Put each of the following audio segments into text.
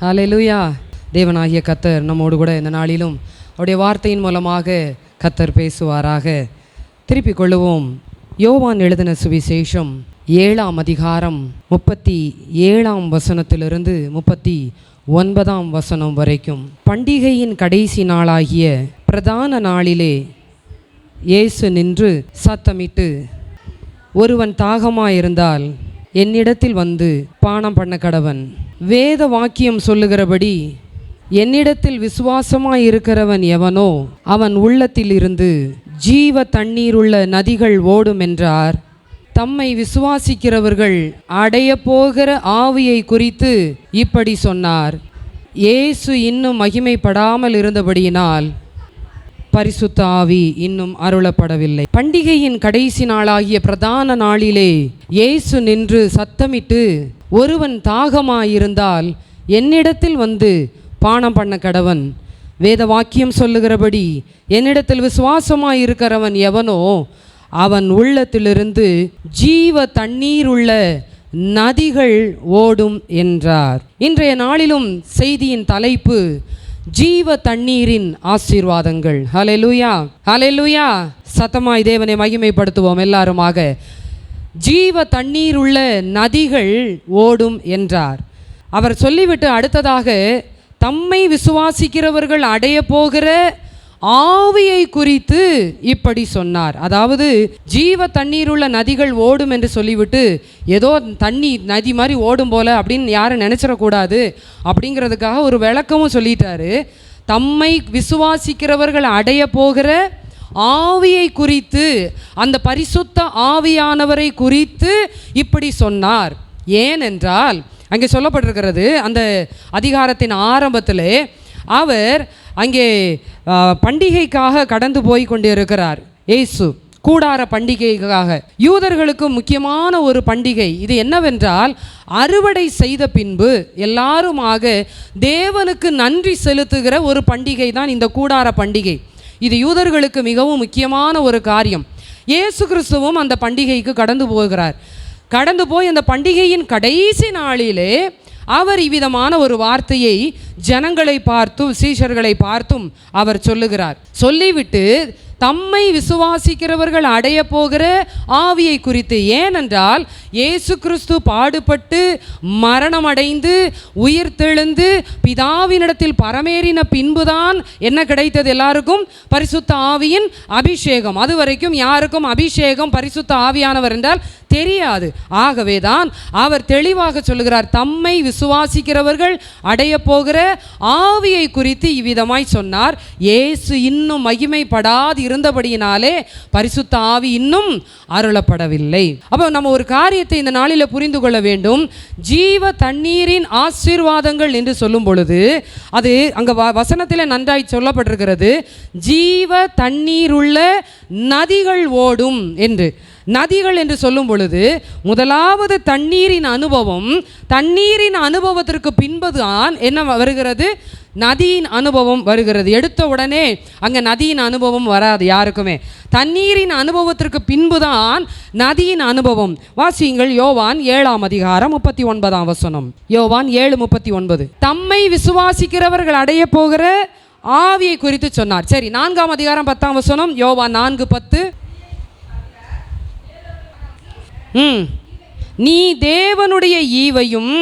ஹல்லேலூயா. தேவனாகிய கர்த்தர் நம்மோடு கூட இந்த நாளிலும் அவருடைய வார்த்தையின் மூலமாக கர்த்தர் பேசுவாராக. திருப்பிக் கொள்ளுவோம். யோவான் எழுதின சுவிசேஷம் 7ஆம் அதிகாரம் 37ஆம் வசனத்திலிருந்து 39ஆம் வசனம் வரைக்கும். பண்டிகையின் கடைசி நாளாகிய பிரதான நாளிலே இயேசு நின்று சத்தமிட்டு, ஒருவன் தாகமாயிருந்தால் என்னிடத்தில் வந்து பானம் பண்ண கடவன். வேத வாக்கியம் சொல்லுகிறபடி என்னிடத்தில் விசுவாசமாயிருக்கிறவன் எவனோ அவன் உள்ளத்தில் இருந்து ஜீவ தண்ணீருள்ள நதிகள் ஓடும் என்றார். தம்மை விசுவாசிக்கிறவர்கள் அடைய போகிற ஆவியை குறித்து இப்படி சொன்னார். இயேசு இன்னும் மகிமைப்படாமல் இருந்தபடியினால் பரிசுத்த ஆவி இன்னும் அருளப்படவில்லை. பண்டிகையின் கடைசி நாளாகிய பிரதான நாளிலே இயேசு நின்று சத்தமிட்டு, ஒருவன் தாகமாயிருந்தால் என்னிடத்தில் வந்து பானம் பண்ண கடவன். வேத வாக்கியம் சொல்லுகிறபடி என்னிடத்தில் விசுவாசமாயிருக்கிறவன் எவனோ அவன் உள்ளத்திலிருந்து ஜீவ தண்ணீருள்ள நதிகள் ஓடும் என்றார். இன்றைய நாளிலும் செய்தியின் தலைப்பு ஜீவ தண்ணீரின் ஆசீர்வாதங்கள். ஹல்லேலூயா, ஹல்லேலூயா. சத்தமாய் தேவனை மகிமைப்படுத்துவோம் எல்லாருமாக. ஜீவ தண்ணீர் உள்ள நதிகள் ஓடும் என்றார். அவர் சொல்லிவிட்டு அடுத்ததாக தம்மை விசுவாசிக்கிறவர்கள் அடைய போகிற ஆவியை குறித்து இப்படி சொன்னார். அதாவது ஜீவ தண்ணீர் உள்ள நதிகள் ஓடும் என்று சொல்லிவிட்டு ஏதோ தண்ணி நதி மாதிரி ஓடும் போல அப்படின்னு யாரும் நினச்சிடக்கூடாது அப்படிங்கிறதுக்காக ஒரு விளக்கமும் சொல்லிட்டாரு. தம்மை விசுவாசிக்கிறவர்கள் அடைய போகிற ஆவியை குறித்து, அந்த பரிசுத்த ஆவியானவரை குறித்து இப்படி சொன்னார். ஏனென்றால் அங்கே சொல்லப்பட்டிருக்கிறது, அந்த அதிகாரத்தின் ஆரம்பத்திலே அவர் அங்கே பண்டிகைக்காக கடந்து போய் கொண்டிருக்கிறார். இயேசு கூடார பண்டிகைக்காக, யூதர்களுக்கு முக்கியமான ஒரு பண்டிகை. இது என்னவென்றால், அறுவடை செய்த பின்பு எல்லாருமாக தேவனுக்கு நன்றி செலுத்துகிற ஒரு பண்டிகை தான் இந்த கூடார பண்டிகை. இது யூதர்களுக்கு மிகவும் முக்கியமான ஒரு காரியம். இயேசு கிறிஸ்துவும் அந்த பண்டிகைக்கு கடந்து போகிறார். கடந்து போய் அந்த பண்டிகையின் கடைசி நாளிலே அவர் இவ்விதமான ஒரு வார்த்தையை ஜனங்களை பார்த்தும் சீஷர்களை பார்த்தும் அவர் சொல்லுகிறார். சொல்லிவிட்டு தம்மை விசுவாசிக்கிறவர்கள் அடைய போகிற ஆவியை குறித்து, ஏனென்றால் இயேசு கிறிஸ்து பாடுபட்டு மரணம் அடைந்து உயிர் தெழுந்து பிதாவினிடத்தில் பரமேறின பின்புதான் என்ன கிடைத்தது எல்லாருக்கும்? பரிசுத்த ஆவியின் அபிஷேகம். அது வரைக்கும் யாருக்கும் அபிஷேகம் பரிசுத்த ஆவியானவர் என்றால் தெரியாது. ஆகவேதான் அவர் தெளிவாக சொல்லுகிறார், தம்மை விசுவாசிக்கிறவர்கள் அடைய போகிற ஆவியை குறித்து இவ்விதமாய் சொன்னார். இயேசு இன்னும் மகிமைப்படாது இருந்தபடியினாலே பரிசுத்த ஆவி இன்னும் அருளப்படவில்லை. அப்போ நம்ம ஒரு காரியத்தை இந்த நாளில் புரிந்து கொள்ள வேண்டும். ஜீவ தண்ணீரின் ஆசீர்வாதங்கள் என்று சொல்லும் பொழுது அது அங்கே வசனத்தில் நன்றாய் சொல்லப்பட்டிருக்கிறது, ஜீவ தண்ணீருள்ள நதிகள் ஓடும் என்று. நதிகள் என்று சொல்லும் பொழுது முதலாவது தண்ணீரின் அனுபவம், தண்ணீரின் அனுபவத்திற்கு பின்புதான் என்ன வருகிறது? நதியின் அனுபவம் வருகிறது. எடுத்த உடனே அங்கே நதியின் அனுபவம் வராது யாருக்குமே. தண்ணீரின் அனுபவத்திற்கு பின்புதான் நதியின் அனுபவம். வாசியுங்கள் யோவான் 7ஆம் அதிகாரம் 39ஆம் வசனம். யோவான் 7:39. தம்மை விசுவாசிக்கிறவர்கள் அடைய போகிற ஆவியை குறித்து சொன்னார். சரி, 4ஆம் அதிகாரம் 10ஆம் வசனம். யோவான் 4:10. நீ தேவனுடைய ஈவையும்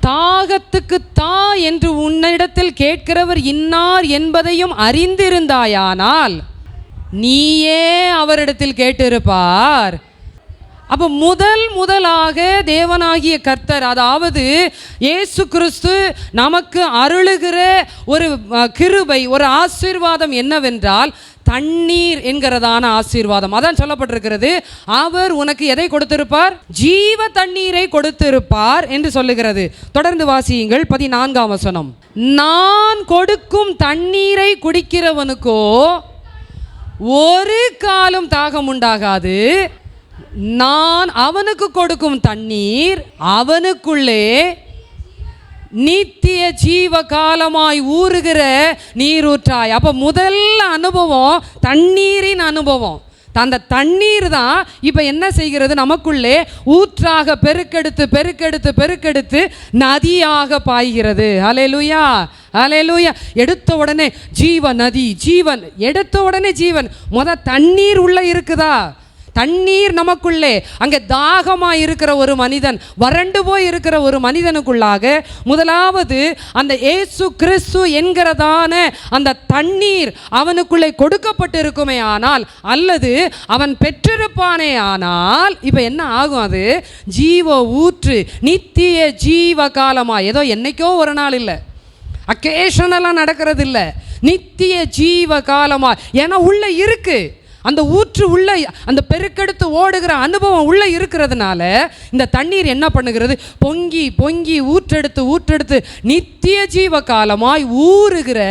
தாகத்துக்கு தா என்று உன்னிடத்தில் கேட்கிறவர் இன்னார் என்பதையும் அறிந்திருந்தாயானால் நீயே அவரிடத்தில் கேட்டிருப்பார். அப்போ முதலாக தேவனாகிய கர்த்தர், அதாவது இயேசு கிறிஸ்து நமக்கு அருளுகிற ஒரு கிருபை, ஒரு ஆசீர்வாதம் என்னவென்றால் தண்ணீர் என்கிறதான ஆசீர்வாதம். அதான் சொல்லப்பட்டிருக்கிறது, அவர் உனக்கு எதை கொடுத்திருப்பார்? ஜீவ தண்ணீரை கொடுத்திருப்பார் என்று சொல்லுகிறது. தொடர்ந்து வாசியுங்கள் 14ஆம் வசனம். நான் கொடுக்கும் தண்ணீரை குடிக்கிறவனுக்கோ ஒரு காலும் தாகம் உண்டாகாது. நான் அவனுக்கு கொடுக்கும் தண்ணீர் அவனுக்குள்ளே நித்திய ஜீவ காலமாய் ஊறுகிற நீரூற்றாய். அப்போ முதல் அனுபவம் தண்ணீரின் அனுபவம். அந்த தண்ணீர் தான் இப்போ என்ன செய்கிறது, நமக்குள்ளே ஊற்றாக பெருக்கெடுத்து பெருக்கெடுத்து பெருக்கெடுத்து நதியாக பாய்கிறது. ஹல்லேலூயா, ஹல்லேலூயா. எடுத்த உடனே ஜீவ நதி, ஜீவன். எடுத்த உடனே ஜீவன். தண்ணீர் உள்ள இருக்குதா? தண்ணீர் நமக்குள்ளே. அங்கே தாகமாக இருக்கிற ஒரு மனிதன், வறண்டு போய் இருக்கிற ஒரு மனிதனுக்குள்ளாக முதலாவது அந்த இயேசு கிறிஸ்து என்கிறதான அந்த தண்ணீர் அவனுக்குள்ளே கொடுக்கப்பட்டு இருக்குமே ஆனால், அல்லது அவன் பெற்றிருப்பானே ஆனால், இப்போ என்ன ஆகும்? அது ஜீவ ஊற்று, நித்திய ஜீவ காலமாக. ஏதோ என்னைக்கோ ஒரு நாள் இல்லை, அக்கேஷனெல்லாம் நடக்கிறது இல்லை, நித்திய ஜீவ காலமாக. ஏன்னா உள்ள இருக்கு அந்த ஊற்று, உள்ள அந்த பெருக்கெடுத்து ஓடுகிற அனுபவம் உள்ள இருக்கிறதுனால இந்த தண்ணீர் என்ன பண்ணுகிறது? பொங்கி பொங்கி ஊற்றெடுத்து ஊற்றெடுத்து நித்திய ஜீவ காலமாய் ஊறுகிற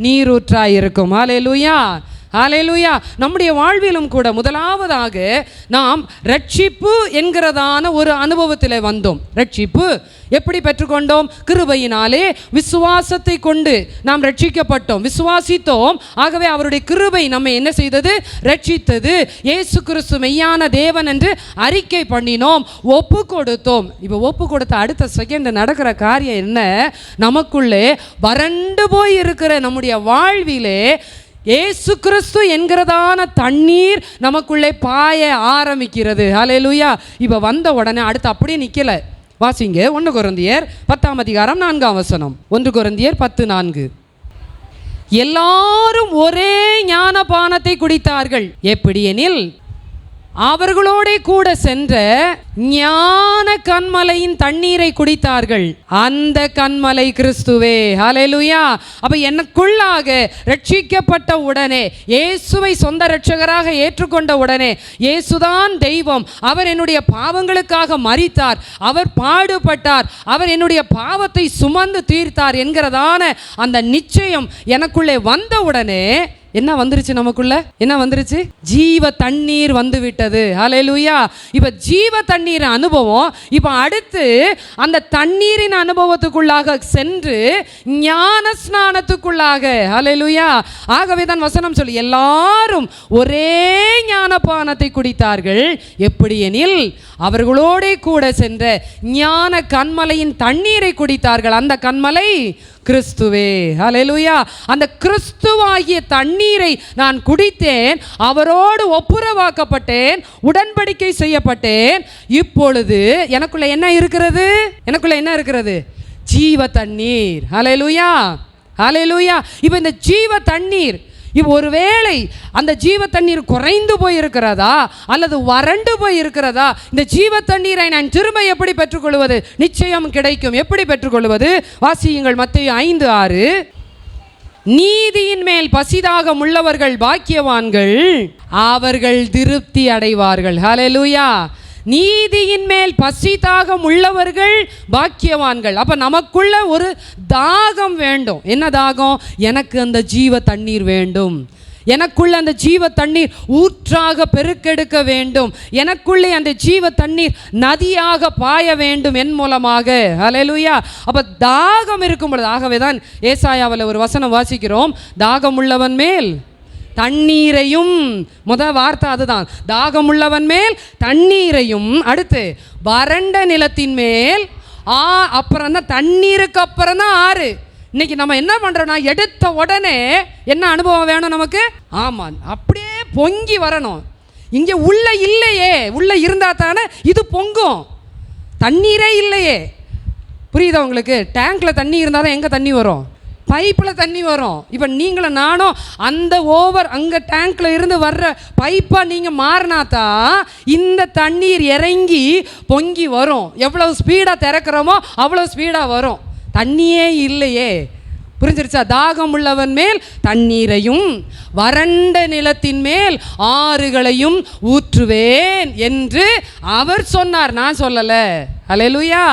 நீரூற்றாய் இருக்கும். ஹல்லேலூயா, ஹல்லேலூயா. நம்முடைய வாழ்விலும் கூட முதலாவதாக நாம் ரட்சிப்பு என்கிறதான ஒரு அனுபவத்தில் வந்தோம். ரட்சிப்பு எப்படி பெற்றுக்கொண்டோம்? கிருபையினாலே விசுவாசத்தை கொண்டு நாம் ரட்சிக்கப்பட்டோம், விசுவாசித்தோம். ஆகவே அவருடைய கிருபை நம்மை என்ன செய்தது? ரட்சித்தது. இயேசு கிறிஸ்து மெய்யான தேவன் என்று அறிக்கை பண்ணினோம், ஒப்பு கொடுத்தோம். இப்போ ஒப்பு கொடுத்த அடுத்த செகண்ட் நடக்கிற காரியம் என்ன? நமக்குள்ளே வறண்டு போய் இருக்கிற நம்முடைய வாழ்விலே இயேசு கிறிஸ்து என்கிறதான தண்ணீர் நமக்குள்ளே பாய ஆரம்பிக்கிறது. ஹல்லேலூயா. இப்போ வந்த உடனே அடுத்து அப்படியே நிற்கல. வாசிங்க 1 கொரிந்தியர் 10:4. 1 கொரிந்தியர் 10:4. எல்லாரும் ஒரே ஞானபானத்தை குடித்தார்கள். எப்படி எனில் அவர்களோட கூட சென்ற ஞான கன்மலையின் தண்ணீரை குடித்தார்கள். அந்த கன்மலை கிறிஸ்துவே. ஹல்லேலூயா. அப்ப எனக்குள்ளாக ரட்சிக்கப்பட்ட உடனே, இயேசுவை சொந்த இரட்சகராக ஏற்றுக்கொண்ட உடனே, இயேசுதான் தெய்வம், அவர் என்னுடைய பாவங்களுக்காக மரித்தார், அவர் பாடுபட்டார், அவர் என்னுடைய பாவத்தை சுமந்து தீர்த்தார் என்கிறதான அந்த நிச்சயம் எனக்குள்ளே வந்த உடனே என்ன வந்துருச்சு? நமக்குள்ள என்ன வந்துருச்சு? ஜீவ தண்ணீர் வந்து விட்டது. ஹல்லேலூயா. இப்ப ஜீவ தண்ணீர் அனுபவம். இப்ப அடுத்து அந்த தண்ணீரின் அனுபவத்துக்குள்ளாக சென்று ஞான ஸ்நானத்துக்குள்ளாக. ஹல்லேலூயா. ஆகவே தான் வசனம் சொல்லி எல்லாரும் ஒரே ஞானபானத்தை குடித்தார்கள். எப்படி எனில் அவர்களோட கூட சென்ற ஞான கன்மலையின் தண்ணீரை குடித்தார்கள். அந்த கன்மலை கிறிஸ்துவே. ஹல்லேலூயா. அந்த கிறிஸ்துவாகிய தண்ணீரை நான் குடித்தேன், அவரோடு ஒப்புரவாக்கப்பட்டேன், உடன்படிக்கை செய்யப்பட்டேன். இப்பொழுது எனக்குள்ள என்ன இருக்கிறது? எனக்குள்ள என்ன இருக்கிறது? ஜீவ தண்ணீர். ஹல்லேலூயா, ஹல்லேலூயா. இப்போ இந்த ஜீவ தண்ணீர், இப்போ ஒருவேளை அந்த ஜீவ தண்ணீர் குறைந்து போய் இருக்கிறதா அல்லது வறண்டு போய் இருக்கிறதா? இந்த ஜீவ தண்ணீரை நான் திரும்ப எப்படி பெற்றுக்கொள்வது? நிச்சயம் கிடைக்கும். எப்படி பெற்றுக்கொள்வது? வாசியுங்கள் மத்தேயு 5:6. நீதியின் மேல் பசிதாக உள்ளவர்கள் பாக்கியவான்கள், அவர்கள் திருப்தி அடைவார்கள். ஹல்லேலூயா. நீதியின் மேல் பசிதாக உள்ளவர்கள் பாக்கியவான்கள். அப்ப நமக்குள்ள ஒரு தாகம் வேண்டும். என்ன தாகம்? எனக்கு அந்த ஜீவ தண்ணீர் வேண்டும், எனக்குள்ள அந்த ஜீவ தண்ணீர் ஊற்றாக பெருக்கெடுக்க வேண்டும், எனக்குள்ளே அந்த ஜீவ தண்ணீர் நதியாக பாய வேண்டும் என் மூலமாக. ஹல்லேலூயா. அப்ப தாகம் இருக்கும் பொழுது, ஆகவே தான் ஏசாயாவில் ஒரு வசனம் வாசிக்கிறோம், தாகம் உள்ளவன் மேல் தண்ணீரையும், முதல் வார்த்தை அதுதான், தாகமுள்ளவன் மேல் தண்ணீரையும், அடுத்து வறண்ட நிலத்தின் மேல் அப்புறம் தான் தண்ணீருக்கு அப்புறம் தான் ஆறு. இன்னைக்கு நம்ம என்ன பண்றோம்னா, எடுத்த உடனே என்ன அனுபவம் வேணும் நமக்கு? ஆமாம், அப்படியே பொங்கி வரணும். இங்கே உள்ள இல்லையே, உள்ள இருந்தா தானே இது பொங்கும். தண்ணீரே இல்லையே. புரியுதா உங்களுக்கு? டேங்க்ல தண்ணி இருந்தால் தான் எங்கே தண்ணி வரும்? பைப்பில் தண்ணி வரும். இப்போ நீங்களும் நானும் அந்த ஓவர் அங்கே டேங்க்ல இருந்து வர்ற பைப்பாக நீங்கள் மாறினாதான் இந்த தண்ணீர் இறங்கி பொங்கி வரும். எவ்வளவு ஸ்பீடாக திறக்கிறோமோ அவ்வளோ ஸ்பீடாக வரும். தண்ணியே இல்லையே. புரிஞ்சிருச்சா? தாகம் உள்ளவன் மேல் தண்ணீரையும் வறண்ட நிலத்தின் மேல் ஆறுகளையும் ஊற்றுவேன் என்று அவர் சொன்னார், நான் சொல்லலை. ஹல்லேலூயா.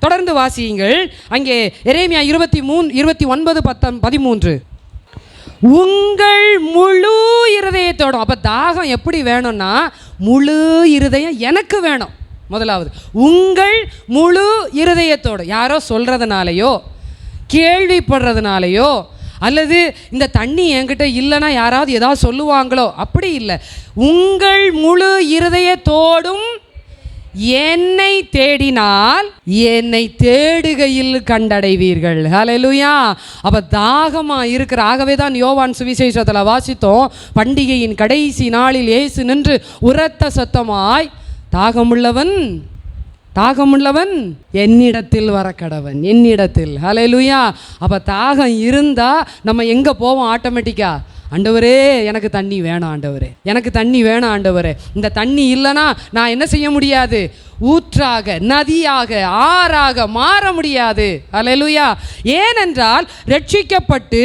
தொடர்ந்து வாசியுங்கள். அங்கே எரேமியா 23:29-13. உங்கள் முழு இருதயத்தோடும். அப்போ தாகம் எப்படி வேணும்னா, முழு இருதயம் எனக்கு வேணும். முதலாவது உங்கள் முழு இருதயத்தோடு. யாரோ சொல்கிறதுனாலையோ கேள்விப்படுறதுனாலையோ அல்லது இந்த தண்ணி என்கிட்ட இல்லைன்னா யாராவது ஏதாவது சொல்லுவாங்களோ, அப்படி இல்லை. உங்கள் முழு இருதயத்தோடும் என்னை தேடினால் என்னை தேடுகையில் கண்டடைவீர்கள். ஹல்லேலூயா. அப்போ தாகமாக இருக்கிற, ஆகவே தான் யோவான் சுவிசேஷத்தில் வாசித்தோம், பண்டிகையின் கடைசி நாளில் இயேசு நின்று உரத்த சத்தமாய், தாகமுள்ளவன் என்னிடத்தில் வர கடவன், என்னிடத்தில். ஹல்லேலூயா. அப்போ தாகம் இருந்தால் நம்ம எங்கே போவோம்? ஆட்டோமேட்டிக்காக, ஆண்டவரே எனக்கு தண்ணி வேணும், ஆண்டவரே எனக்கு தண்ணி வேணும், ஆண்டவரே இந்த தண்ணி இல்லைன்னா நான் என்ன செய்ய முடியாது? ஊற்றாக, நதியாக, ஆறாக மாற முடியாது. ஹல்லேலூயா. ஏனென்றால் ரட்சிக்கப்பட்டு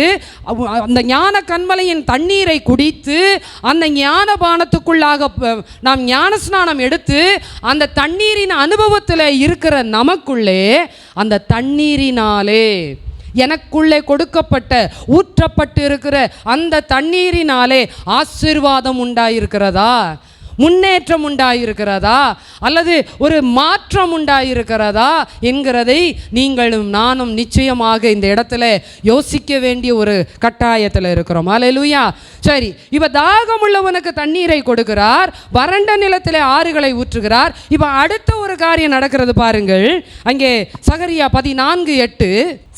அந்த ஞான கன்மலையின் தண்ணீரை குடித்து அந்த ஞானபானத்துக்குள்ளாக நாம் ஞானஸ்நானம் எடுத்து அந்த தண்ணீரின் அனுபவத்தில் இருக்கிற நமக்குள்ளே அந்த தண்ணீரினாலே, எனக்குள்ளே கொடுக்கப்பட்ட ஊற்றப்பட்டு இருக்கிற அந்த தண்ணீரினாலே ஆசீர்வாதம் உண்டாயிருக்கிறதா? முன்னேற்றம் உண்டாயிருக்கிறதா? அல்லது ஒரு மாற்றம் உண்டாயிருக்கிறதா என்கிறதை நீங்களும் நானும் நிச்சயமாக இந்த இடத்துல யோசிக்க வேண்டிய ஒரு கட்டாயத்தில் இருக்கிறோம். ஹல்லேலூயா. சரி, இப்போ தாகமுள்ளவனுக்கு தண்ணீரை கொடுக்கிறார், வறண்ட நிலத்திலே ஆறுகளை ஊற்றுகிறார். இப்போ அடுத்த ஒரு காரியம் நடக்கிறது பாருங்கள். அங்கே சகரியா 14:8,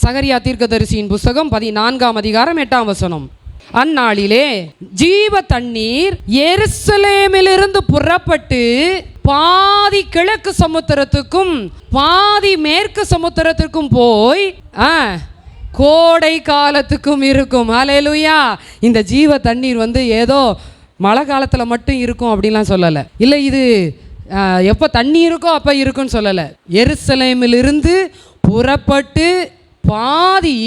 சகரியா தீர்க்கதரிசியின் புஸ்தகம் 14ஆம் அதிகாரம் 8ஆம் வசனம். அந்நாளிலே ஜீவ தண்ணீர் எருசலேமிலிருந்து புறப்பட்டு பாதி கிழக்கு சமுத்திரத்துக்கும் பாதி மேற்கு சமுத்திரத்துக்கும் போய் கோடை காலத்துக்கும் இருக்கும். ஹல்லேலூயா. இந்த ஜீவ தண்ணீர் ஏதோ மழை காலத்தில் மட்டும் இருக்கும் அப்படின்லாம் சொல்லலை. இல்லை, இது எப்போ தண்ணி இருக்கோ அப்போ இருக்குன்னு சொல்லலை. எருசலேமிலிருந்து புறப்பட்டு பாதி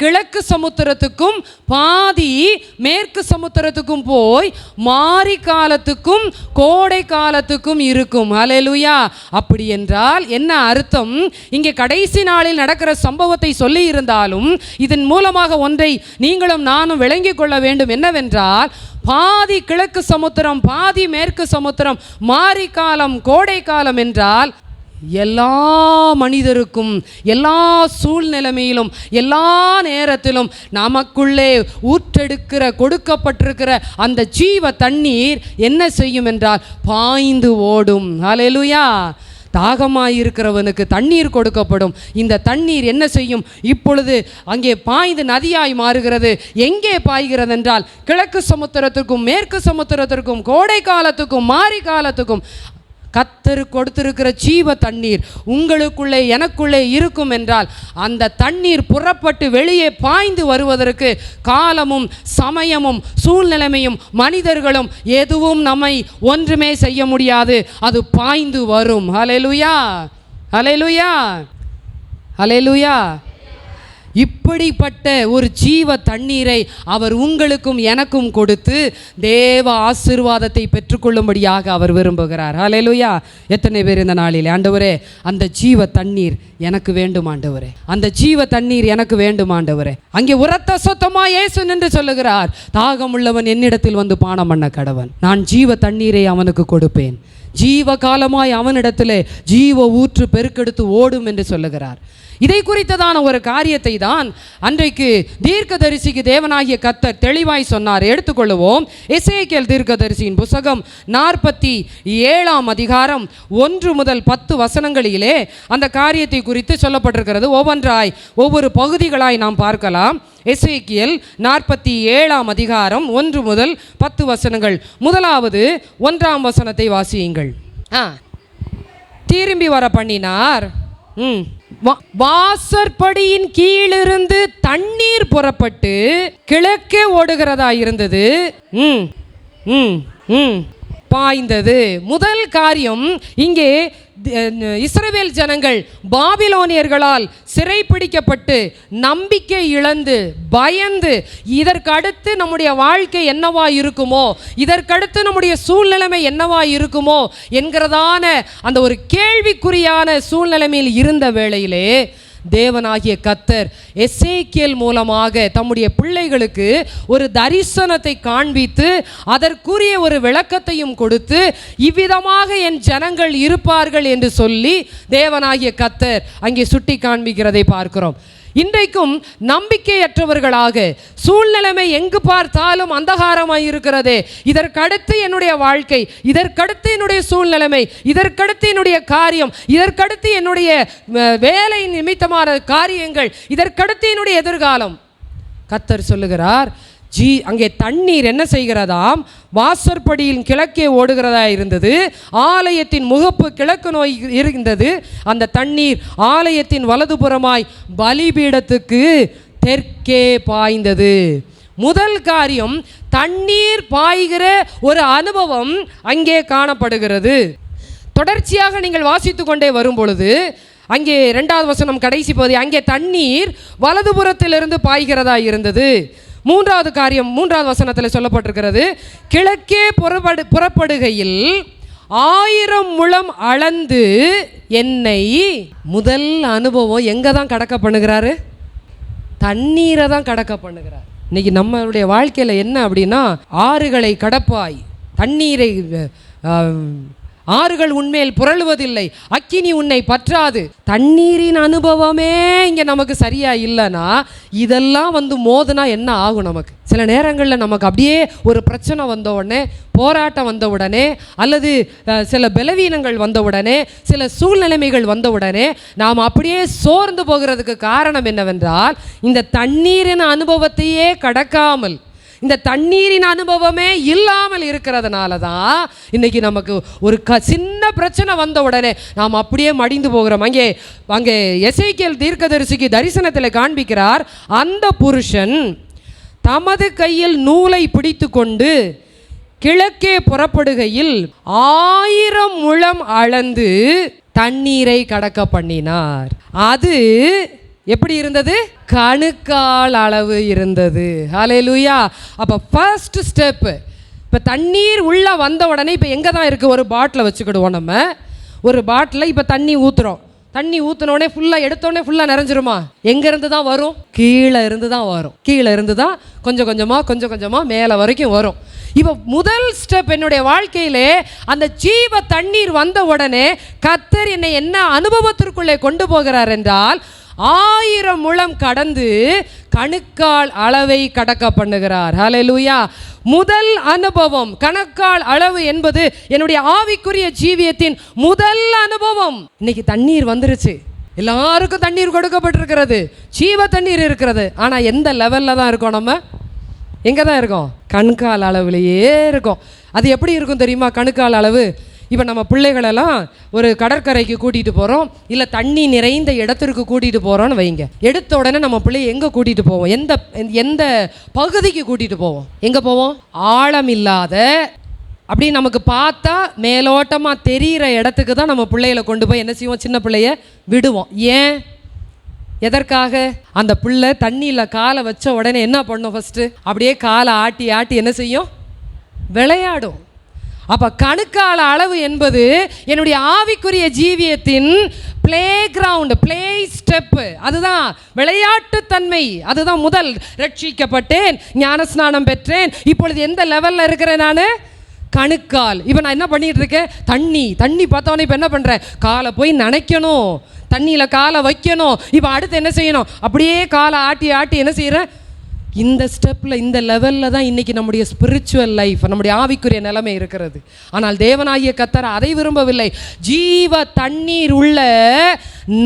கிழக்கு சமுத்திரத்துக்கும் பாதி மேற்கு சமுத்திரத்துக்கும் போய் மாரி காலத்துக்கும் கோடை காலத்துக்கும் இருக்கும். ஹல்லேலூயா. அப்படி என்றால் என்ன அர்த்தம்? இங்கே கடைசி நாளில் நடக்கிற சம்பவத்தை சொல்லி இருந்தாலும் இதன் மூலமாக ஒன்றை நீங்களும் நானும் விளங்கிக் கொள்ள வேண்டும். என்னவென்றால், பாதி கிழக்கு சமுத்திரம் பாதி மேற்கு சமுத்திரம், மாரி காலம் கோடை காலம் என்றால் எல்லா மனிதருக்கும் எல்லா சூழ்நிலைமையிலும் எல்லா நேரத்திலும் நமக்குள்ளே ஊற்றெடுக்கிற கொடுக்கப்பட்டிருக்கிற அந்த ஜீவ தண்ணீர் என்ன செய்யும் என்றால் பாய்ந்து ஓடும். ஹல்லேலூயா. தாகமாயிருக்கிறவனுக்கு தண்ணீர் கொடுக்கப்படும். இந்த தண்ணீர் என்ன செய்யும்? இப்பொழுது அங்கே பாய்ந்து நதியாய் மாறுகிறது. எங்கே பாய்கிறது என்றால் கிழக்கு சமுத்திரத்திற்கும் மேற்கு சமுத்திரத்திற்கும் கோடை காலத்துக்கும் மாரி காலத்துக்கும். கர்த்தர் கொடுத்திருக்கிற ஜீவ தண்ணீர் உங்களுக்குள்ளே எனக்குள்ளே இருக்கும் என்றால் அந்த தண்ணீர் புறப்பட்டு வெளியே பாய்ந்து வருவதற்கு காலமும் சமயமும் சூழ்நிலைமையும் மனிதர்களும் எதுவும் நம்மை ஒன்றுமே செய்ய முடியாது. அது பாய்ந்து வரும். ஹல்லேலூயா. ஹல்லேலூயா. ஹல்லேலூயா. இப்படிப்பட்ட ஒரு ஜீவ தண்ணீரை அவர் உங்களுக்கும் எனக்கும் கொடுத்து தேவ ஆசீர்வாதத்தை பெற்றுக்கொள்ளும்படியாக அவர் விரும்புகிறார். ஹல்லேலூயா. எத்தனை பேர் இந்த நாளில், ஆண்டவரே அந்த ஜீவ தண்ணீர் எனக்கு வேண்டும் ஆண்டவரே, அந்த ஜீவ தண்ணீர் எனக்கு வேண்டும் ஆண்டவரே. அங்கே உரத்த சத்தமா இயேசு நின்று சொல்லுகிறார், தாகமுள்ளவன் என்னிடத்தில் வந்து பானம் பண்ண கடவன், நான் ஜீவ தண்ணீரை அவனுக்கு கொடுப்பேன், ஜீவ காலமாய் அவனிடத்திலே ஜீவ ஊற்று பெருக்கெடுத்து ஓடும் என்று சொல்லுகிறார். இதை குறித்ததான ஒரு காரியத்தை தான் அன்றைக்கு தீர்க்கதரிசிக்கு தேவனாகிய கர்த்தர் தெளிவாய் சொன்னார். எடுத்துக்கொள்ளுவோம். எசேக்கியேல் தீர்க்கதரிசியின் புஸ்தகம் 47ஆம் அதிகாரம் 1 முதல் 10 வசனங்களிலே அந்த காரியத்தை குறித்து சொல்லப்பட்டிருக்கிறது. ஒவ்வொன்றாய் ஒவ்வொரு பகுதிகளாய் நாம் பார்க்கலாம். எசேக்கியேல் 47ஆம் அதிகாரம் 1 முதல் 10 வசனங்கள். முதலாவது 1ஆம் வசனத்தை வாசியுங்கள். திரும்பி வர பண்ணினார். வாசற்படியின் கீழிருந்து தண்ணீர் புறப்பட்டு கிழக்கே ஓடுகிறதா இருந்தது, பாய்ந்தது. முதல் காரியம், இங்கே இஸ்ரவேல் ஜனங்கள் பாபிலோனியர்களால் சிறைப்பிடிக்கப்பட்டு நம்பிக்கை இழந்து பயந்து இதற்கடுத்து நம்முடைய வாழ்க்கை என்னவா இருக்குமோ, இதற்கடுத்து நம்முடைய சூழ்நிலைமை என்னவா இருக்குமோ என்கிறதான அந்த ஒரு கேள்விக்குறியான சூழ்நிலைமையில் இருந்த வேளையிலே தேவனாகிய கர்த்தர் எசேக்கியேல் மூலமாக தம்முடைய பிள்ளைகளுக்கு ஒரு தரிசனத்தை காண்பித்து அதற்குரிய ஒரு விளக்கத்தையும் கொடுத்து இவ்விதமாக என் ஜனங்கள் இருப்பார்கள் என்று சொல்லி தேவனாகிய கர்த்தர் அங்கே சுட்டி காண்பிக்கிறதை பார்க்கிறோம். இன்றைக்கும் நம்பிக்கையற்றவர்களாக, சூழ்நிலைமை எங்கு பார்த்தாலும் அந்தகாரமாய் இருக்கிறது, இதற்கடுத்து என்னுடைய வாழ்க்கை, இதற்கடுத்து என்னுடைய சூழ்நிலைமை, இதற்கடுத்து என்னுடைய காரியம், இதற்கடுத்து என்னுடைய வேலை நிமித்தமான காரியங்கள், இதற்கடுத்து என்னுடைய எதிர்காலம். கர்த்தர் சொல்லுகிறார், அங்கே தண்ணீர் என்ன செய்கிறதாம், வாசற்படியின் கிழக்கே ஓடுகிறதா இருந்தது. ஆலயத்தின் முகப்பு கிழக்கு நோய் இருந்தது. அந்த தண்ணீர் ஆலயத்தின் வலதுபுறமாய் பலிபீடத்துக்கு தெற்கே பாய்ந்தது. முதல் காரியம், தண்ணீர் பாய்கிற ஒரு அனுபவம் அங்கே காணப்படுகிறது. தொடர்ச்சியாக நீங்கள் வாசித்து கொண்டே வரும் பொழுது அங்கே 2வது வசனம் கடைசி பகுதி, அங்கே தண்ணீர் வலதுபுறத்திலிருந்து பாய்கிறதா இருந்தது. 3வது காரியம் 3வது வசனத்தில் சொல்லப்பட்டிருக்கிறது, கிழக்கே புறப்படுகையில் 1000 முழம் அளந்து என்னை. முதல் அனுபவம் எங்கே தான் கடக்க பண்ணுகிறாரு? தண்ணீரை தான் கடக்க பண்ணுகிறார். இன்னைக்கு நம்மளுடைய வாழ்க்கையில் என்ன அப்படின்னா, ஆறுகளை கடப்பாய், தண்ணீரை ஆறுகள் உன்மேல் புரளுவதில்லை, அக்கினி உன்னை பற்றாது. தண்ணீரின் அனுபவமே இங்கே நமக்கு சரியா இல்லைன்னா இதெல்லாம் மோதுனா என்ன ஆகும்? நமக்கு சில நேரங்களில் நமக்கு அப்படியே ஒரு பிரச்சனை வந்த உடனே, போராட்டம் வந்த உடனே, அல்லது சில பலவீனங்கள் வந்த உடனே, சில சூழ்நிலைமைகள் வந்த உடனே நாம் அப்படியே சோர்ந்து போகிறதுக்கு காரணம் என்னவென்றால், இந்த தண்ணீரின் அனுபவத்தையே கடக்காமல், இந்த தண்ணீரின் அனுபவமே இல்லாமல் இருக்கிறதுனால தான் இன்னைக்கு நமக்கு ஒரு சின்ன பிரச்சனை வந்த உடனே நாம் அப்படியே மடிந்து போகிறோம். அங்கே எசேக்கியேல் தீர்க்கதரிசிக்கு தரிசனத்தில் காண்பிக்கிறார், அந்த புருஷன் தமது கையில் நூலை பிடித்து கொண்டு கிழக்கே புறப்படுகையில் 1000 முழம் அளந்து தண்ணீரை கடக்க பண்ணினார். அது எப்படி இருந்தது? கணுக்கால் அளவு இருந்தது. ஹல்லேலூயா. அப்போ ஃபர்ஸ்ட் ஸ்டெப், இப்போ தண்ணீர் உள்ளே வந்த உடனே இப்போ எங்கே தான் இருக்குது? ஒரு பாட்டிலை வச்சுக்கிடுவோம். நம்ம ஒரு பாட்டிலில் இப்போ தண்ணி ஊற்றுறோம். தண்ணி ஊற்றினோடனே ஃபுல்லாக எடுத்தோடனே ஃபுல்லாக நிறைஞ்சிருமா? எங்கேருந்து தான் வரும்? கீழே இருந்து தான் வரும். கீழே இருந்து தான் கொஞ்சம் கொஞ்சமாக மேலே வரைக்கும் வரும். இப்போ முதல் ஸ்டெப் என்னுடைய வாழ்க்கையிலே, அந்த ஜீவ தண்ணீர் வந்த உடனே கர்த்தர் என்னை என்ன அனுபவத்திற்குள்ளே கொண்டு போகிறார் என்றால், 1000 முழம் கடந்து கணுக்கால் அளவை கடக்க பண்ணுகிறார். ஹல்லேலூயா. முதல் அனுபவம் கணுக்கால் அளவு என்பது என்னுடைய ஆவிக்குரிய ஜீவியத்தின் முதல் அனுபவம். இன்னைக்கு தண்ணீர் வந்துருச்சு, எல்லாருக்கும் தண்ணீர் கொடுக்கப்பட்டிருக்கிறது, ஜீவ தண்ணீர் இருக்கிறது. ஆனால் எந்த லெவலில் தான் இருக்கோம்? நம்ம எங்கே தான் இருக்கோம்? கணுக்கால் அளவுலையே இருக்கோம். அது எப்படி இருக்கும் தெரியுமா? கணுக்கால் அளவு. இப்போ நம்ம பிள்ளைகளெல்லாம் ஒரு கடற்கரைக்கு கூட்டிகிட்டு போகிறோம், இல்லை தண்ணி நிறைந்த இடத்திற்கு கூட்டிகிட்டு போகிறோன்னு வைங்க. எடுத்த உடனே நம்ம பிள்ளைய எங்கே கூட்டிகிட்டு போவோம்? எந்த பகுதிக்கு கூட்டிகிட்டு போவோம்? எங்கே போவோம்? ஆழம் இல்லாத, அப்படி நமக்கு பார்த்தா மேலோட்டமாக தெரிகிற இடத்துக்கு தான் நம்ம பிள்ளைகளை கொண்டு போய் என்ன செய்வோம்? சின்ன பிள்ளைய விடுவோம். ஏன்? எதற்காக? அந்த பிள்ளை தண்ணியில் காலை வச்ச உடனே என்ன பண்ணும்? ஃபஸ்ட்டு அப்படியே காலை ஆட்டி ஆட்டி என்ன செய்யும்? விளையாடும். அப்போ கணுக்கால அளவு என்பது என்னுடைய ஆவிக்குரிய ஜீவியத்தின் பிளே கிரவுண்டு, பிளே ஸ்டெப்பு. அதுதான் விளையாட்டுத்தன்மை. அதுதான் முதல். ரட்சிக்கப்பட்டேன், ஞானஸ்நானம் பெற்றேன், இப்பொழுது எந்த லெவலில் இருக்கிறேன் நான்? கணுக்கால். இப்போ நான் என்ன பண்ணிகிட்டு இருக்கேன்? தண்ணி பார்த்தோன்னே இப்போ என்ன பண்ணுறேன்? காலை போய் நனைக்கணும், தண்ணியில் காலை வைக்கணும். இப்போ அடுத்து என்ன செய்யணும்? அப்படியே காலை ஆட்டி ஆட்டி என்ன செய்கிறேன்? இந்த ஸ்டெப்பில், இந்த லெவலில் தான் இன்றைக்கி நம்முடைய ஸ்பிரிச்சுவல் லைஃப், நம்முடைய ஆவிக்குரிய நிலைமை இருக்கிறது. ஆனால் தேவனாகிய கர்த்தர் அதை விரும்பவில்லை. ஜீவ தண்ணீர் உள்ள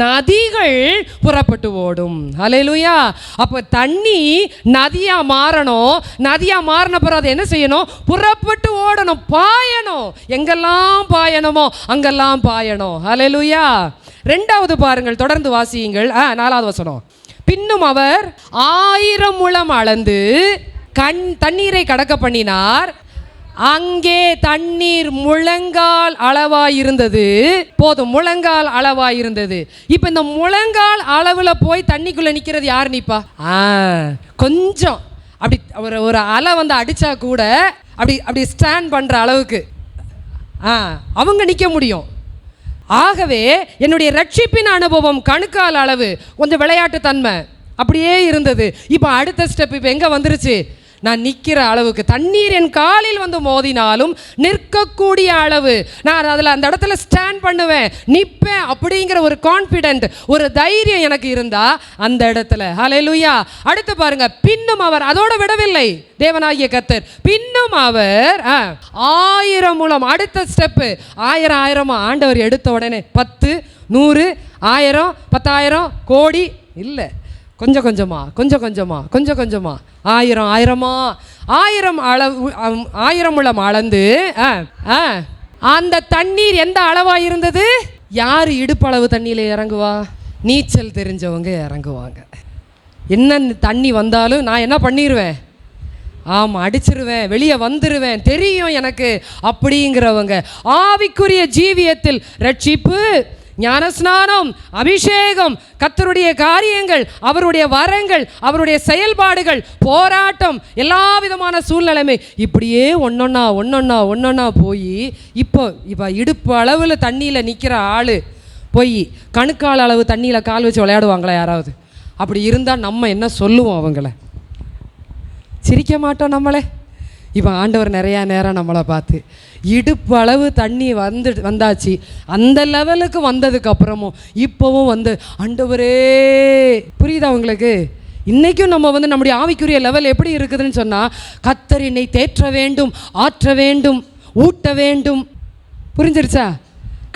நதிகள் புறப்பட்டு ஓடும். ஹல்லேலூயா. அப்போ தண்ணி நதியாக மாறணும். நதியாக மாறின பிறகு அதை என்ன செய்யணும்? புறப்பட்டு ஓடணும், பாயணும். எங்கெல்லாம் பாயணுமோ அங்கெல்லாம் பாயணும். ஹல்லேலூயா. 2வது பாருங்கள், தொடர்ந்து வாசியுங்கள். 4வது வசனம். பின்னும் அவர் 1000 முழம் அளந்து தண்ணீரை கடக்க பண்ணினார். அங்கே தண்ணீர் முழங்கால் அளவாயிருந்தது. போதும், முழங்கால் அளவாயிருந்தது. இப்போ இந்த முழங்கால் அளவில் போய் தண்ணிக்குள்ளே நிற்கிறது யார் நிற்பா? கொஞ்சம் அப்படி ஒரு அலை அடித்தா கூட அப்படி ஸ்டாண்ட் பண்ணுற அளவுக்கு அவங்க நிற்க முடியும். ஆகவே என்னுடைய ரட்சிப்பின் அனுபவம் கணுக்கால் அளவு, கொஞ்சம் விளையாட்டு தன்மை அப்படியே இருந்தது. இப்போ அடுத்த ஸ்டெப் இப்போ எங்கே வந்துருச்சு? நான் நிற்கிற அளவுக்கு, தண்ணீர் என் காலில் வந்து மோதினாலும் நிற்கக்கூடிய அளவு, நான் அதில் அந்த இடத்துல ஸ்டாண்ட் பண்ணுவேன், நிற்பேன் அப்படிங்கிற ஒரு கான்ஃபிடென்ட், ஒரு தைரியம் எனக்கு இருந்தா அந்த இடத்துல. ஹல்லேலூயா. அடுத்து பாருங்க, பின்னும் அவர் அதோட விடவில்லை தேவனாகிய கர்த்தர். பின்னும் அவர் 1000 முழம், அடுத்த ஸ்டெப்பு 1000 ஆண்டவர் எடுத்த உடனே 10, 100, 1000, 10,000, கோடி இல்லை, கொஞ்சம் கொஞ்சமா 1000 அளவு, 1000 முழம் அளந்து அந்த தண்ணீர் எந்த அளவா இருந்தது? யார் இடுப்பளவு தண்ணியில் இறங்குவா? நீச்சல் தெரிஞ்சவங்க இறங்குவாங்க. என்ன தண்ணி வந்தாலும் நான் என்ன பண்ணிடுவேன்? ஆமாம், அடிச்சிருவேன், வெளியே வந்துடுவேன், தெரியும் எனக்கு அப்படிங்கிறவங்க, ஆவிக்குரிய ஜீவியத்தில் ரட்சிப்பு, ஞானஸ்நானம், அபிஷேகம், கர்த்தருடைய காரியங்கள், அவருடைய வரங்கள், அவருடைய செயல்பாடுகள், போராட்டம், எல்லா விதமான சூழ்நிலைமை இப்படியே ஒன்னொன்னா போய் இப்போ இடுப்பு அளவில் தண்ணியில் நிற்கிற ஆள் போய் கணுக்கால் அளவு தண்ணியில் கால் வச்சு விளையாடுவாங்களா யாராவது? அப்படி இருந்தால் நம்ம என்ன சொல்லுவோம்? அவங்கள சிரிக்க மாட்டோம் நம்மளே. இப்போ ஆண்டவர் நிறையா நேரம் நம்மளை பார்த்து இடுப்பு அளவு தண்ணி வந்தாச்சு, அந்த லெவலுக்கு வந்ததுக்கு அப்புறமும் இப்போவும் ஆண்டவரே, புரியுதா உங்களுக்கு? இன்றைக்கும் நம்ம நம்முடைய ஆவிக்குரிய லெவல் எப்படி இருக்குதுன்னு சொன்னால், கர்த்தர் என்னை தேற்ற வேண்டும், ஆற்ற வேண்டும், ஊட்ட வேண்டும். புரிஞ்சிருச்சா?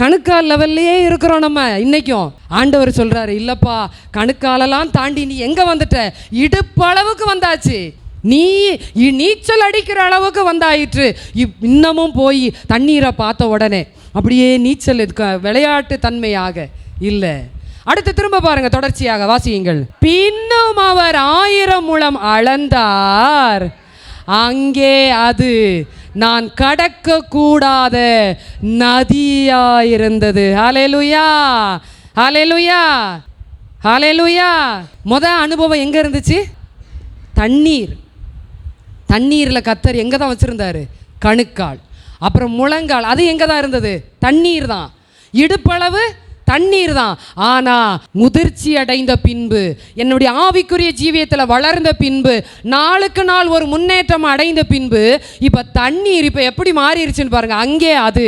கணுக்கால் லெவல்லையே இருக்கிறோம் நம்ம இன்றைக்கும். ஆண்டவர் சொல்கிறாரு, இல்லைப்பா, கணுக்காலெல்லாம் தாண்டி நீ எங்கே வந்துட்ட? இடுப்பு அளவுக்கு வந்தாச்சு, நீ நீச்சல் அடிக்கிற அளவுக்கு வந்தாயிற்று. இன்னமும் போய் தண்ணீரை பார்த்த உடனே அப்படியே நீச்சல் விளையாட்டு தன்மையாக இல்லை. அடுத்து திரும்ப பாருங்க, தொடர்ச்சியாக வாசியுங்கள். பின்னும் அவர் 1000 முழம் அளந்தார், அங்கே அது நான் கடக்க கூடாத நதியாயிருந்தது. ஹல்லேலூயா, ஹல்லேலூயா, ஹல்லேலூயா. அனுபவம் எங்க இருந்துச்சு? தண்ணீரில் கர்த்தர் எங்கே தான் வச்சுருந்தாரு? கணுக்கால். அப்புறம் முழங்கால், அது எங்கே தான் இருந்தது? தண்ணீர் தான். இடுப்பளவு தண்ணீர் தான். ஆனால் முதிர்ச்சி அடைந்த பின்பு, என்னுடைய ஆவிக்குரிய ஜீவியத்தில் வளர்ந்த பின்பு, நாளுக்கு நாள் ஒரு முன்னேற்றம் அடைந்த பின்பு, இப்போ தண்ணீர் இப்போ எப்படி மாறிடுச்சுன்னு பாருங்க. அங்கே அது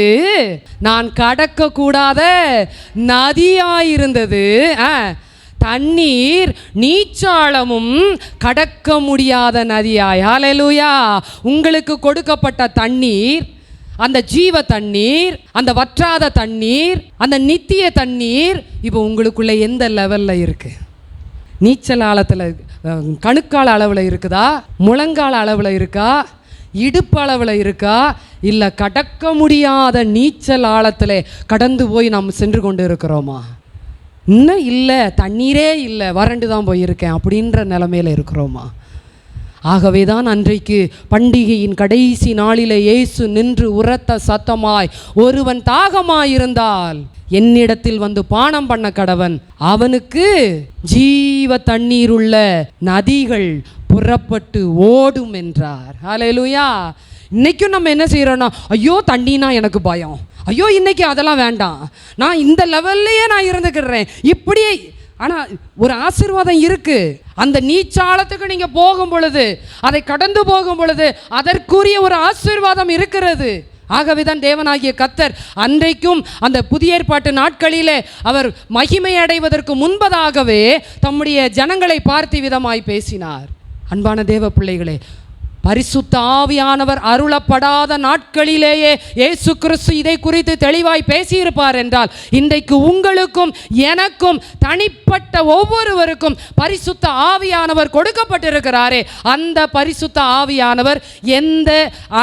நான் கடக்கக்கூடாத நதியாயிருந்தது. தண்ணீர் நீச்சாளமும் கடக்க முடியாத நதியாய். ஹல்லேலூயா. உங்களுக்கு கொடுக்கப்பட்ட தண்ணீர், அந்த ஜீவ தண்ணீர், அந்த வற்றாத தண்ணீர், அந்த நித்திய தண்ணீர் இப்போ உங்களுக்குள்ள எந்த லெவலில் இருக்கு? நீச்சல் ஆழத்தில், கணுக்கால் அளவில் இருக்குதா? முழங்கால் அளவில் இருக்கா? இடுப்பு அளவில் இருக்கா? இல்லை கடக்க முடியாத நீச்சல் ஆழத்தில் கடந்து போய் நாம் சென்று கொண்டு இருக்கிறோமா? இன்னும் இல்லை, தண்ணீரே இல்லை, வறண்டு தான் போயிருக்கேன் அப்படின்ற நிலைமையில் இருக்கிறோமா? ஆகவே தான் அன்றைக்கு பண்டிகையின் கடைசி நாளிலே இயேசு நின்று உரத்த சத்தமாய், ஒருவன் தாகமாயிருந்தால் என்னிடத்தில் வந்து பானம் பண்ண கடவன், அவனுக்கு ஜீவ தண்ணீர் உள்ள நதிகள் புறப்பட்டு ஓடும் என்றார். ஹல்லேலூயா. இன்னைக்கும் நம்ம என்ன செய்யறோம்னா, ஐயோ தண்ணினா எனக்கு பயம், ஐயோ இன்னைக்கு அதெல்லாம் வேண்டாம், நான் இந்த லெவல்லையே நான் இருந்துக்கிறேன் இப்படியே. ஆனால் ஒரு ஆசீர்வாதம் இருக்குது. அந்த நீச்சாளத்துக்கு நீங்கள் போகும் பொழுது, அதை கடந்து போகும் பொழுது அதற்குரிய ஒரு ஆசீர்வாதம் இருக்கிறது. ஆகவே தான் தேவனாகிய கர்த்தர் அன்றைக்கும் அந்த புதிய ஏற்பாட்டு நாட்களிலே அவர் மகிமை அடைவதற்கு முன்பதாகவே தம்முடைய ஜனங்களை பார்த்து விதமாய் பேசினார். அன்பான தேவ பிள்ளைகளே, பரிசுத்த ஆவியானவர் அருளப்படாத நாட்களிலேயே இயேசு கிறிஸ்து இதை குறித்து தெளிவாய் பேசியிருப்பார் என்றால், இன்றைக்கு உங்களுக்கும் எனக்கும் தனிப்பட்ட ஒவ்வொருவருக்கும் பரிசுத்த ஆவியானவர் கொடுக்கப்பட்டிருக்கிறாரே, அந்த பரிசுத்த ஆவியானவர் எந்த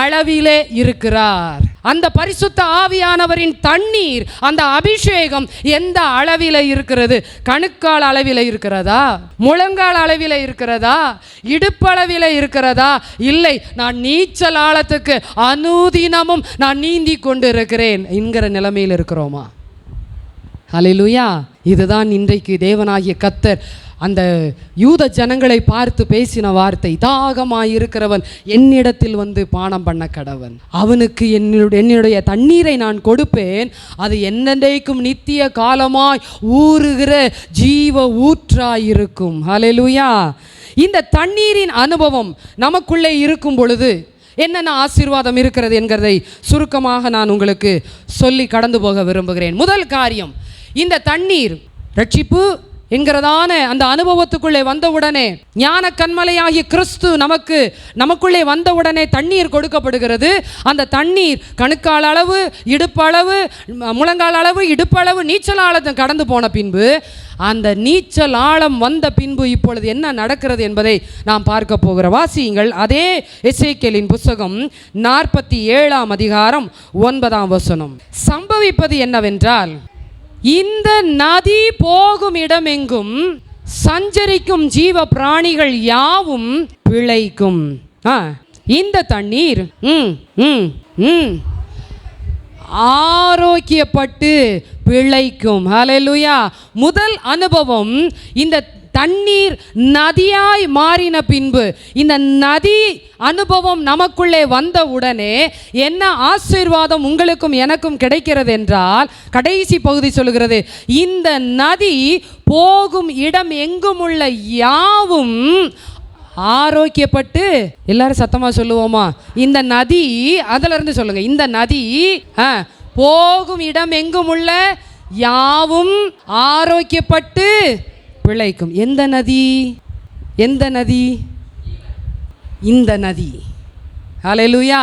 அளவிலே இருக்கிறார்? அந்த பரிசுத்த ஆவியானவரின் தண்ணீர், அந்த அபிஷேகம் எந்த அளவில் இருக்கிறது? கணுக்கால் அளவில் இருக்கிறதா? முழங்கால் அளவில் இருக்கிறதா? இடுப்பளவில் இருக்கிறதா? இல்லை, நான் நீச்சல் ஆழத்துக்கு அனுதினமும் நான் நீந்தி கொண்டு இருக்கிறேன் என்கிற நிலைமையில் இருக்கிறோமா? ஹல்லேலூயா. இதுதான் இன்றைக்கு தேவனாகிய கர்த்தர் அந்த யூத ஜனங்களை பார்த்து பேசின வார்த்தை. தாகமாயிருக்கிறவன் என்னிடத்தில் வந்து பானம் பண்ண கடவன், அவனுக்கு என்னுடைய தண்ணீரை நான் கொடுப்பேன், அது என்னென்றைக்கும் நித்திய காலமாய் ஊறுகிற ஜீவ ஊற்றாயிருக்கும். ஹல்லேலூயா. இந்த தண்ணீரின் அனுபவம் நமக்குள்ளே இருக்கும் பொழுது என்னென்ன ஆசீர்வாதம் இருக்கிறது என்கிறதை சுருக்கமாக நான் உங்களுக்கு சொல்லி கடந்து போக விரும்புகிறேன். முதல் காரியம், இந்த தண்ணீர் ரட்சிப்பு என்கிறதான அந்த அனுபவத்துக்குள்ளே வந்தவுடனே, ஞான கண்மலையாகிய கிறிஸ்து நமக்குள்ளே வந்தவுடனே தண்ணீர் கொடுக்கப்படுகிறது. அந்த தண்ணீர் கணுக்கால் அளவு, இடுப்பளவு, முழங்கால் அளவு, இடுப்பளவு நீச்சல் ஆழத்தை கடந்து போன பின்பு, அந்த நீச்சல் ஆழம் வந்த பின்பு இப்பொழுது என்ன நடக்கிறது என்பதை நாம் பார்க்க போகிற வாசியுங்கள். அதே எசேக்கியேலின் புத்தகம் 47ஆம் அதிகாரம் 9ஆம் வசனம். சம்பவிப்பது என்னவென்றால், இந்த நதி போகும் இடமெங்கும் சஞ்சரிக்கும் ஜீவ பிராணிகள் யாவும் பிழைக்கும். இந்த தண்ணீர் ஆரோக்கியப்பட்டு பிழைக்கும். ஹல்லேலூயா. முதல் அனுபவம், இந்த தண்ணீர் நதியாய் மாறின பின்பு, இந்த நதி அனுபவம் நமக்குள்ளே வந்தவுடனே என்ன ஆசீர்வாதம் உங்களுக்கும் எனக்கும் கிடைக்கிறது என்றால், கடைசி பகுதி சொல்கிறது, இந்த நதி போகும் இடம் எங்கும் உள்ள யாவும் ஆரோக்கியப்பட்டு, எல்லாரும் சத்தமா சொல்லுவோமா, இந்த நதி, அதுல இருந்து சொல்லுங்க, இந்த நதி போகும் இடம் எங்கும் உள்ள யாவும் ஆரோக்கியப்பட்டு பிழைக்கும். எந்த நதி? எந்த நதி? இந்த நதி. ஹல்லேலூயா.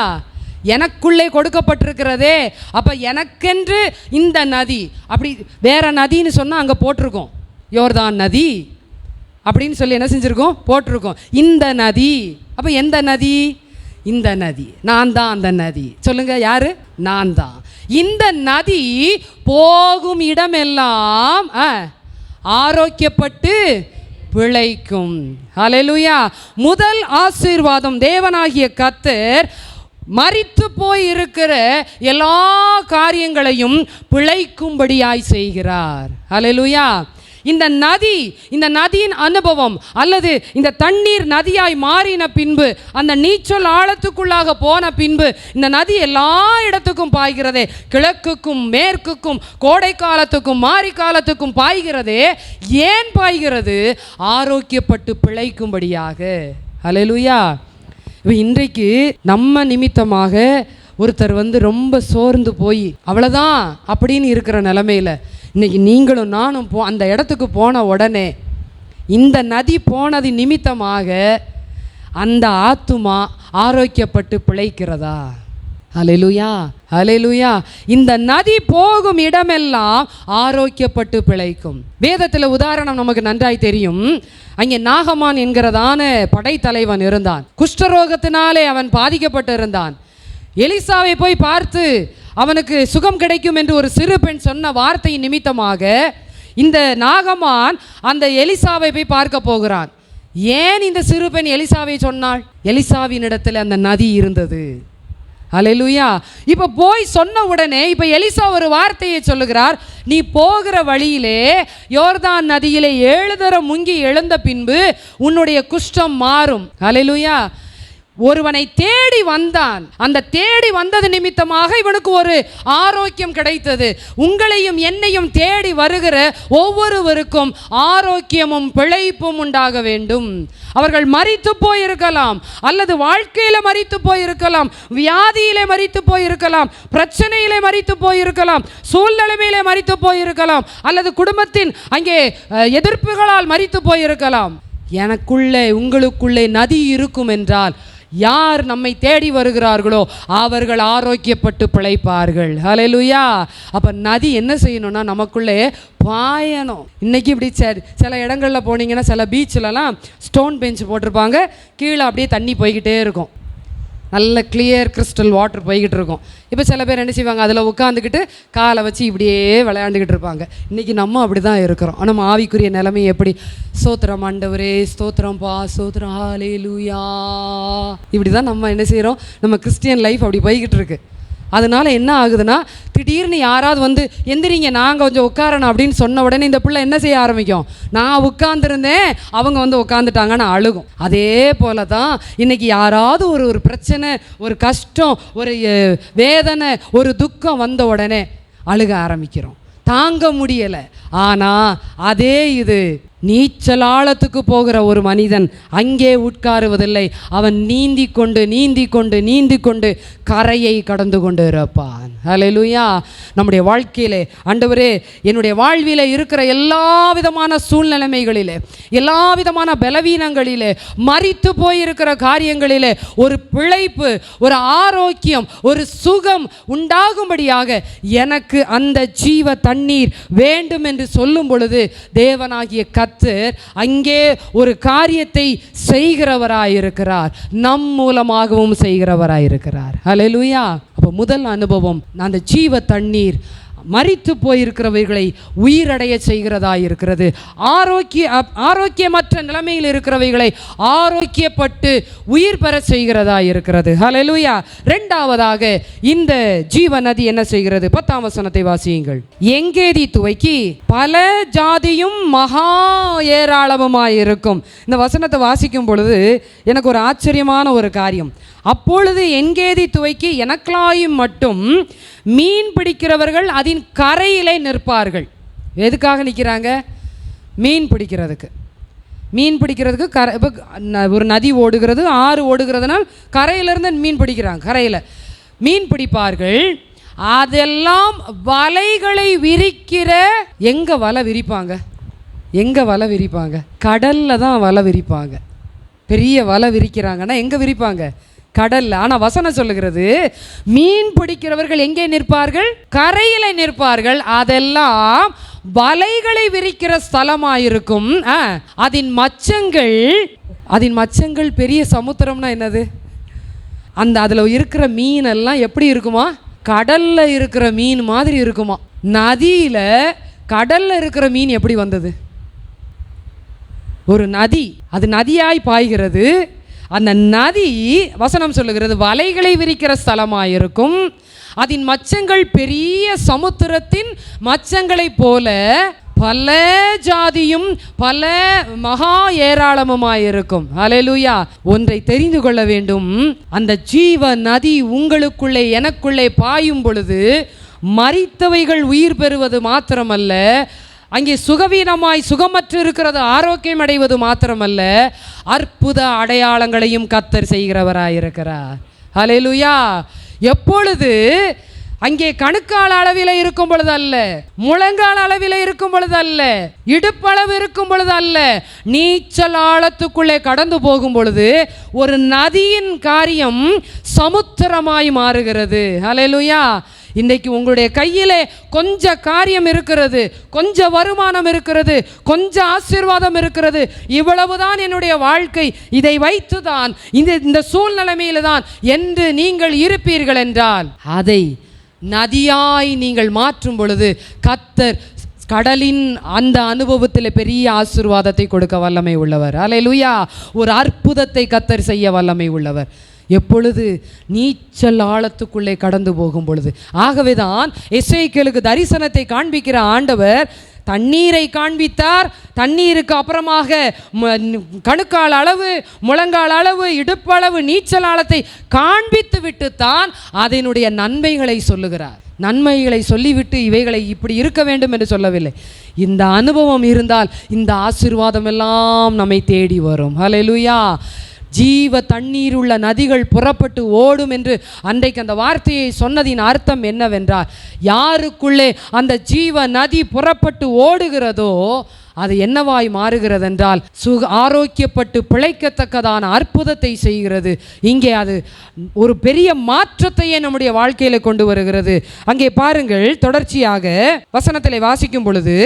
எனக்குள்ளே கொடுக்கப்பட்டிருக்கிறதே. அப்ப எனக்கென்று இந்த நதி. அப்படி வேற நதின்னு சொன்னா அங்க போட்டிருக்கோம் யோர்தான் நதி அப்படின்னு சொல்லி என்ன செஞ்சிருக்கோம், போட்டிருக்கோம். இந்த நதி. அப்ப எந்த நதி? இந்த நதி. நான் தான் அந்த நதி. சொல்லுங்க, யாரு? நான் தான். இந்த நதி போகும் இடமெல்லாம் ஆரோக்கியப்பட்டு பிழைக்கும். ஹல்லேலூயா. முதல் ஆசீர்வாதம், தேவனாகிய கர்த்தர் மரித்து போய் இருக்கிற எல்லா காரியங்களையும் பிழைக்கும்படியாய் செய்கிறார். ஹல்லேலூயா. இந்த நதி, இந்த நதியின் அனுபவம் அல்லது இந்த தண்ணீர் நதியாய் மாறின பின்பு, அந்த நீச்சல் ஆழத்துக்குள்ளாக போன பின்பு, இந்த நதி எல்லா இடத்துக்கும் பாய்கிறதே. கிழக்குக்கும் மேற்குக்கும் கோடை காலத்துக்கும் மாரி காலத்துக்கும் பாய்கிறதே. ஏன் பாய்கிறது? ஆரோக்கியப்பட்டு பிழைக்கும்படியாக. ஹல்லேலூயா. இன்றைக்கு நம்ம நிமித்தமாக ஒருத்தர் ரொம்ப சோர்ந்து போய் அவ்வளோதான் அப்படின்னு இருக்கிற நிலைமையில் இன்னைக்கு நீங்களும் நானும் அந்த இடத்துக்கு போன உடனே, இந்த நதி போனது நிமித்தமாக அந்த ஆத்துமா ஆரோக்கியப்பட்டு பிழைக்கிறதா? ஹல்லேலூயா. ஹல்லேலூயா. இந்த நதி போகும் இடமெல்லாம் ஆரோக்கியப்பட்டு பிழைக்கும். வேதத்தில் உதாரணம் நமக்கு நன்றாய் தெரியும். அங்கே நாகமான் என்கிறதான படைத்தலைவன் இருந்தான். குஷ்டரோகத்தினாலே அவன் பாதிக்கப்பட்டு இருந்தான். எலிசாவை போய் பார்த்து அவனுக்கு சுகம் கிடைக்கும் என்று ஒரு சிறு பெண் சொன்ன வார்த்தையின் நிமித்தமாக இந்த நாகமான் அந்த எலிசாவை போய் பார்க்க போகிறான். ஏன் இந்த சிறு பெண் எலிசாவை சொன்னாள்? எலிசாவின் இடத்துல அந்த நதி இருந்தது. ஹல்லேலூயா. இப்போ போய் சொன்ன உடனே இப்போ எலிசா ஒரு வார்த்தையை சொல்லுகிறார், நீ போகிற வழியிலே யோர்தான் நதியிலே 7 தரம் முங்கி எழுந்த பின்பு உன்னுடைய குஷ்டம் மாறும். ஹல்லேலூயா. ஒருவனை தேடி வந்தான். அந்த தேடி வந்தது நிமித்தமாக இவனுக்கு ஒரு ஆரோக்கியம் கிடைத்தது. உங்களையும் என்னையும் தேடி வருகிற ஒவ்வொருவருக்கும் ஆரோக்கியமும் பிழைப்பும் உண்டாக வேண்டும். அவர்கள் மரித்து போயிருக்கலாம், அல்லது வாழ்க்கையில மரித்து போயிருக்கலாம், வியாதியிலே மரித்து போயிருக்கலாம், பிரச்சனையிலே மரித்து போயிருக்கலாம், சூழ்நிலைமையிலே மரித்து போயிருக்கலாம், அல்லது குடும்பத்தின் அங்கே எதிர்ப்புகளால் மரித்து போயிருக்கலாம். எனக்குள்ளே உங்களுக்குள்ளே நதி இருக்கும் என்றால் யார் நம்மை தேடி வருகிறார்களோ அவர்கள் ஆரோக்கியப்பட்டு பிழைப்பார்கள். ஹல்லேலூயா. அப்போ நதி என்ன செய்யணும்னா நமக்குள்ளே பாயணும். இன்றைக்கி இப்படி சில இடங்களில் போனீங்கன்னா, சில பீச்சிலலாம் ஸ்டோன் பெஞ்ச் போட்டிருப்பாங்க, கீழே அப்படியே தண்ணி போய்கிட்டே இருக்கும், நல்ல கிளியர் கிறிஸ்டல் வாட்டர் போய்கிட்டு இருக்கும். இப்போ சில பேர் என்ன செய்வாங்க, அதில் உட்காந்துக்கிட்டு காலை வச்சு இப்படியே விளையாண்டுக்கிட்டு இருப்பாங்க. இன்றைக்கி நம்ம அப்படி தான் இருக்கிறோம். நம்ம ஆவிக்குரிய நிலைமை எப்படி? ஸ்தோத்திரம் ஆண்டவரே, ஸ்தோத்திரம்பா, ஸ்தோத்திரம், ஹல்லேலூயா. இப்படி தான் நம்ம என்ன செய்கிறோம், நம்ம கிறிஸ்டியன் லைஃப் அப்படி போய்கிட்டு இருக்கு. அதனால என்ன ஆகுதுன்னா, திடீர்னு யாராவது எந்திரிங்க நாங்கள் கொஞ்சம் உட்காரணும் அப்படின்னு சொன்ன உடனே இந்த பிள்ளை என்ன செய்ய ஆரம்பிக்கும், நான் உட்காந்துருந்தேன் அவங்க உட்காந்துட்டாங்கன்னு அழுகும். அதே போல தான் இன்னைக்கு யாராவது ஒரு பிரச்சனை, ஒரு கஷ்டம், ஒரு வேதனை, ஒரு துக்கம் வந்த உடனே அழுக ஆரம்பிக்கிறோம், தாங்க முடியலை. ஆனால் அதே இது நீச்சல் ஆழத்துக்கு போகிற ஒரு மனிதன் அங்கே உட்காருவதில்லை. அவன் நீந்தி கொண்டு கரையை கடந்து கொண்டு இருப்பான். ஹல்லேலூயா. நம்முடைய வாழ்க்கையிலே ஆண்டவரே, என்னுடைய வாழ்விலே இருக்கிற எல்லா விதமான சூழ்நிலைமைகளிலே, எல்லா விதமான பலவீனங்களிலே, மரித்து போயிருக்கிற காரியங்களிலே ஒரு பிழைப்பு, ஒரு ஆரோக்கியம், ஒரு சுகம் உண்டாகும்படியாக எனக்கு அந்த ஜீவ தண்ணீர் வேண்டும் என்று சொல்லும் பொழுது தேவனாகிய கர்த்தர் அங்கே ஒரு காரியத்தை செய்கிறவராயிருக்கிறார், நம் மூலமாகவும் செய்கிறவராயிருக்கிறார். ஹல்லேலூயா. அப்போ முதல் அனுபவம், அந்த ஜீவ தண்ணீர் மரித்து போயிருக்கிறவர்களை உயிரடைய செய்கிறதா இருக்கிறது. ஆரோக்கியமற்ற நிலைமையில் இருக்கிறவைகளை ஆரோக்கியப்பட்டு உயிர் பெற செய்கிறதா இருக்கிறது. ஹல்லேலூயா. இரண்டாவதாக இந்த ஜீவ நதி என்ன செய்கிறது? 10ஆம் வசனத்தை வாசியுங்கள். எங்கேதி துவக்கி பல ஜாதியும் மகா ஏராளமுமாயிருக்கும். இந்த வசனத்தை வாசிக்கும் பொழுது எனக்கு ஒரு ஆச்சரியமான ஒரு காரியம். அப்பொழுது எங்கேதி துவக்கி எனக்லாயும் மட்டும் மீன் பிடிக்கிறவர்கள் அதன் கரையிலே நிற்பார்கள். எதுக்காக நிற்கிறாங்க? மீன் பிடிக்கிறதுக்கு. மீன் பிடிக்கிறதுக்கு ஒரு நதி ஓடுகிறது, ஆறு ஓடுகிறதுனால் கரையிலிருந்து மீன் பிடிக்கிறாங்க. கரையில் மீன் பிடிப்பார்கள். அதெல்லாம் வலைகளை விரிக்கிற, எங்கே வலை விரிப்பாங்க? எங்கே வலை விரிப்பாங்க? கடலில் தான் வலை விரிப்பாங்க. பெரிய வலை விரிக்கிறாங்கன்னா எங்கே விரிப்பாங்க? கடல்ல. ஆனால் வசனம் சொல்லுகிறது, மீன் பிடிக்கிறவர்கள் எங்கே நிற்பார்கள்? கரையில் நிற்பார்கள். அதெல்லாம் வலைகளை விரிக்கிற ஸ்தலமாயிருக்கும். அதன் மச்சங்கள் பெரிய சமுத்திரம்னா என்னது? அதில் இருக்கிற மீன் எல்லாம் எப்படி இருக்குமா? கடல்ல இருக்கிற மீன் மாதிரி இருக்குமா. நதியில் கடல்ல இருக்கிற மீன் எப்படி வந்தது? ஒரு நதி, அது நதியாய் பாய்கிறது. அந்த நதி, வசனம் சொல்லுகிறது, வலைகளை விரிக்கிற ஸ்தலமாயிருக்கும். அதன் மச்சங்கள் பெரிய சமுத்திரத்தின் மச்சங்களைப் போல பல ஜாதியும் பல மகா ஏராளமுமாயிருக்கும். ஹல்லேலூயா. ஒன்றை தெரிந்து கொள்ள வேண்டும், அந்த ஜீவ நதி உங்களுக்குள்ளே எனக்குள்ளே பாயும் பொழுது மரித்தவைகள் உயிர் பெறுவது மாத்திரமல்ல, அங்கே சுகவீனமாய் சுகமற்று இருக்கிறது ஆரோக்கியம் அடைவது மாத்திரமல்ல, அற்புத அடையாளங்களையும் கர்த்தர் செய்கிறவராயிருக்கிறார். ஹல்லேலூயா. எப்பொழுது? அங்கே கணுக்கால் அளவில் இருக்கும் பொழுது அல்ல, முழங்கால் அளவில் இருக்கும் பொழுது அல்ல, இடுப்பளவு இருக்கும் பொழுது அல்ல, நீச்சல் ஆழத்துக்குள்ளே கடந்து போகும் பொழுது ஒரு நதியின் காரியம் சமுத்திரமாய் மாறுகிறது. ஹல்லேலூயா. இன்றைக்கு உங்களுடைய கையிலே கொஞ்ச காரியம் இருக்கிறது, கொஞ்சம் வருமானம் இருக்கிறது, கொஞ்சம் ஆசீர்வாதம் இருக்கிறது, இவ்வளவுதான் என்னுடைய வாழ்க்கை, இதை வைத்துதான் இந்த சூழ்நிலைமையில தான் என்று நீங்கள் இருப்பீர்கள் என்றால், அதை நதியாய் நீங்கள் மாற்றும் பொழுது கர்த்தர் கடலின் அந்த அனுபவத்தில் பெரிய ஆசீர்வாதத்தை கொடுக்க வல்லமை உள்ளவர். ஹல்லேலூயா. ஒரு அற்புதத்தை கர்த்தர் செய்ய வல்லமை உள்ளவர். எப்பொழுது? நீச்சல் ஆழத்துக்குள்ளே கடந்து போகும் பொழுது. ஆகவே தான் எசேக்கியேலுக்கு தரிசனத்தை காண்பிக்கிற ஆண்டவர் தண்ணீரை காண்பித்தார். தண்ணீருக்கு அப்புறமாக கணுக்கால் அளவு, முழங்கால் அளவு, இடுப்பளவு நீச்சல் ஆழத்தை காண்பித்து விட்டுத்தான் அதனுடைய நன்மைகளை சொல்லுகிறார். நன்மைகளை சொல்லிவிட்டு இவைகளை இப்படி இருக்க வேண்டும் என்று சொல்லவில்லை. இந்த அனுபவம் இருந்தால் இந்த ஆசீர்வாதம் எல்லாம் நம்மை தேடி வரும். ஹல்லேலூயா. ஜீவ தண்ணீர் உள்ள நதிகள் புறப்பட்டு ஓடும் என்று அன்றைக்கு அந்த வார்த்தையை சொன்னதின் அர்த்தம் என்னவென்றால், யாருக்குள்ளே அந்த ஜீவ நதி புறப்பட்டு ஓடுகிறதோ அது என்னவாய் மாறுகிறது என்றால் ஆரோக்கியப்பட்டு பிழைக்கத்தக்கதான அற்புதத்தை செய்கிறது. இங்கே அது ஒரு பெரிய மாற்றத்தையே நம்முடைய வாழ்க்கையில கொண்டு வருகிறது. அங்கே பாருங்கள், தொடர்ச்சியாக வசனத்திலே வாசிக்கும் பொழுது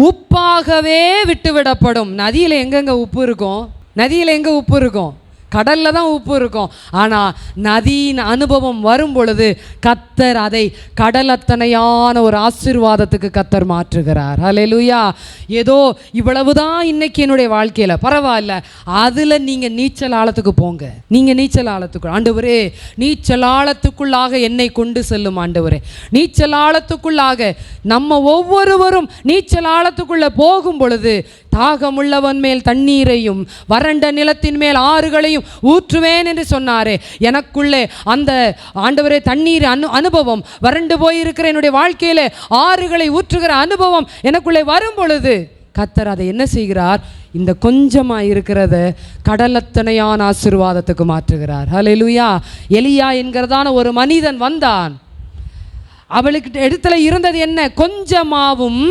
உப்பாகவே விட்டுவிடப்படும். நதியில் எங்கெங்க உப்பு இருக்கும்? நதியில் எங்கே உப்பு இருக்கும்? கடலில் தான் உப்பு இருக்கும். ஆனால் நதியின் அனுபவம் வரும் பொழுது கர்த்தர் அதை கடலத்தனையான ஒரு ஆசீர்வாதத்துக்கு கர்த்தர் மாற்றுகிறார். ஹல்லேலூயா. ஏதோ இவ்வளவுதான் இன்னைக்கு என்னுடைய வாழ்க்கையில், பரவாயில்ல, அதில் நீங்கள் நீச்சல் ஆழத்துக்கு போங்க. நீங்கள் நீச்சல் ஆழத்துக்குள், ஆண்டவரே நீச்சல் ஆழத்துக்குள்ளாக என்னை கொண்டு செல்லும் ஆண்டவரே. நீச்சல் ஆழத்துக்குள்ளாக நம்ம ஒவ்வொருவரும் நீச்சல் ஆழத்துக்குள்ளே போகும் பொழுது தாகமுள்ளவன் மேல் தண்ணீரையும் வறண்ட நிலத்தின் மேல் ஆறுகளையும் ஊற்றுவேன் என்று சொன்னாரே. எனக்குள்ளே அந்த ஆண்டவரே தண்ணீர் அனுபவம், வறண்டு போயிருக்கிற என்னுடைய வாழ்க்கையிலே ஆறுகளை ஊற்றுகிற அனுபவம் எனக்குள்ளே வரும் பொழுது கர்த்தர் அதை என்ன செய்கிறார்? இந்த கொஞ்சமாக இருக்கிறத கடலத்தனையான ஆசீர்வாதத்துக்கு மாற்றுகிறார். ஹல்லேலூயா. எலியா என்கிறதான ஒரு மனிதன் வந்தான். அவளுக்கு இடத்துல இருந்தது என்ன? கொஞ்சமாவும்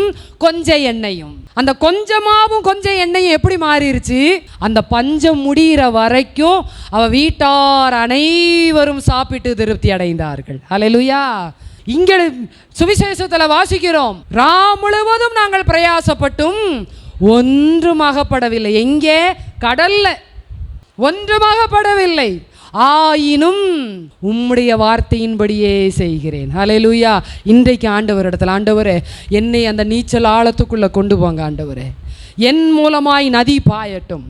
கொஞ்ச எண்ணெயும். அந்த கொஞ்சமாவும் கொஞ்ச எண்ணெயும் எப்படி மாறிடுச்சு? அந்த பஞ்சம் முடிகிற வரைக்கும் அவ வீட்டார் அனைவரும் சாப்பிட்டு திருப்தி அடைந்தார்கள். ஹல்லேலூயா. இங்கே சுவிசேஷத்தில் வாசிக்கிறோம், ரா முழுவதும் நாங்கள் பிரயாசப்பட்டும் ஒன்றும் அகப்படவில்லை. எங்கே? கடல்ல. ஒன்றும் அகப்படவில்லை. ஆயினும் உம்முடைய வார்த்தையின்படியே செய்கிறேன். ஹல்லேலூயா. இன்றைக்கு ஆண்டவரிடத்தில், ஆண்டவரே என்னை அந்த நீச்சல் ஆழத்துக்குள்ளே கொண்டு போங்க ஆண்டவரே, என் மூலமாய் நதி பாயட்டும்,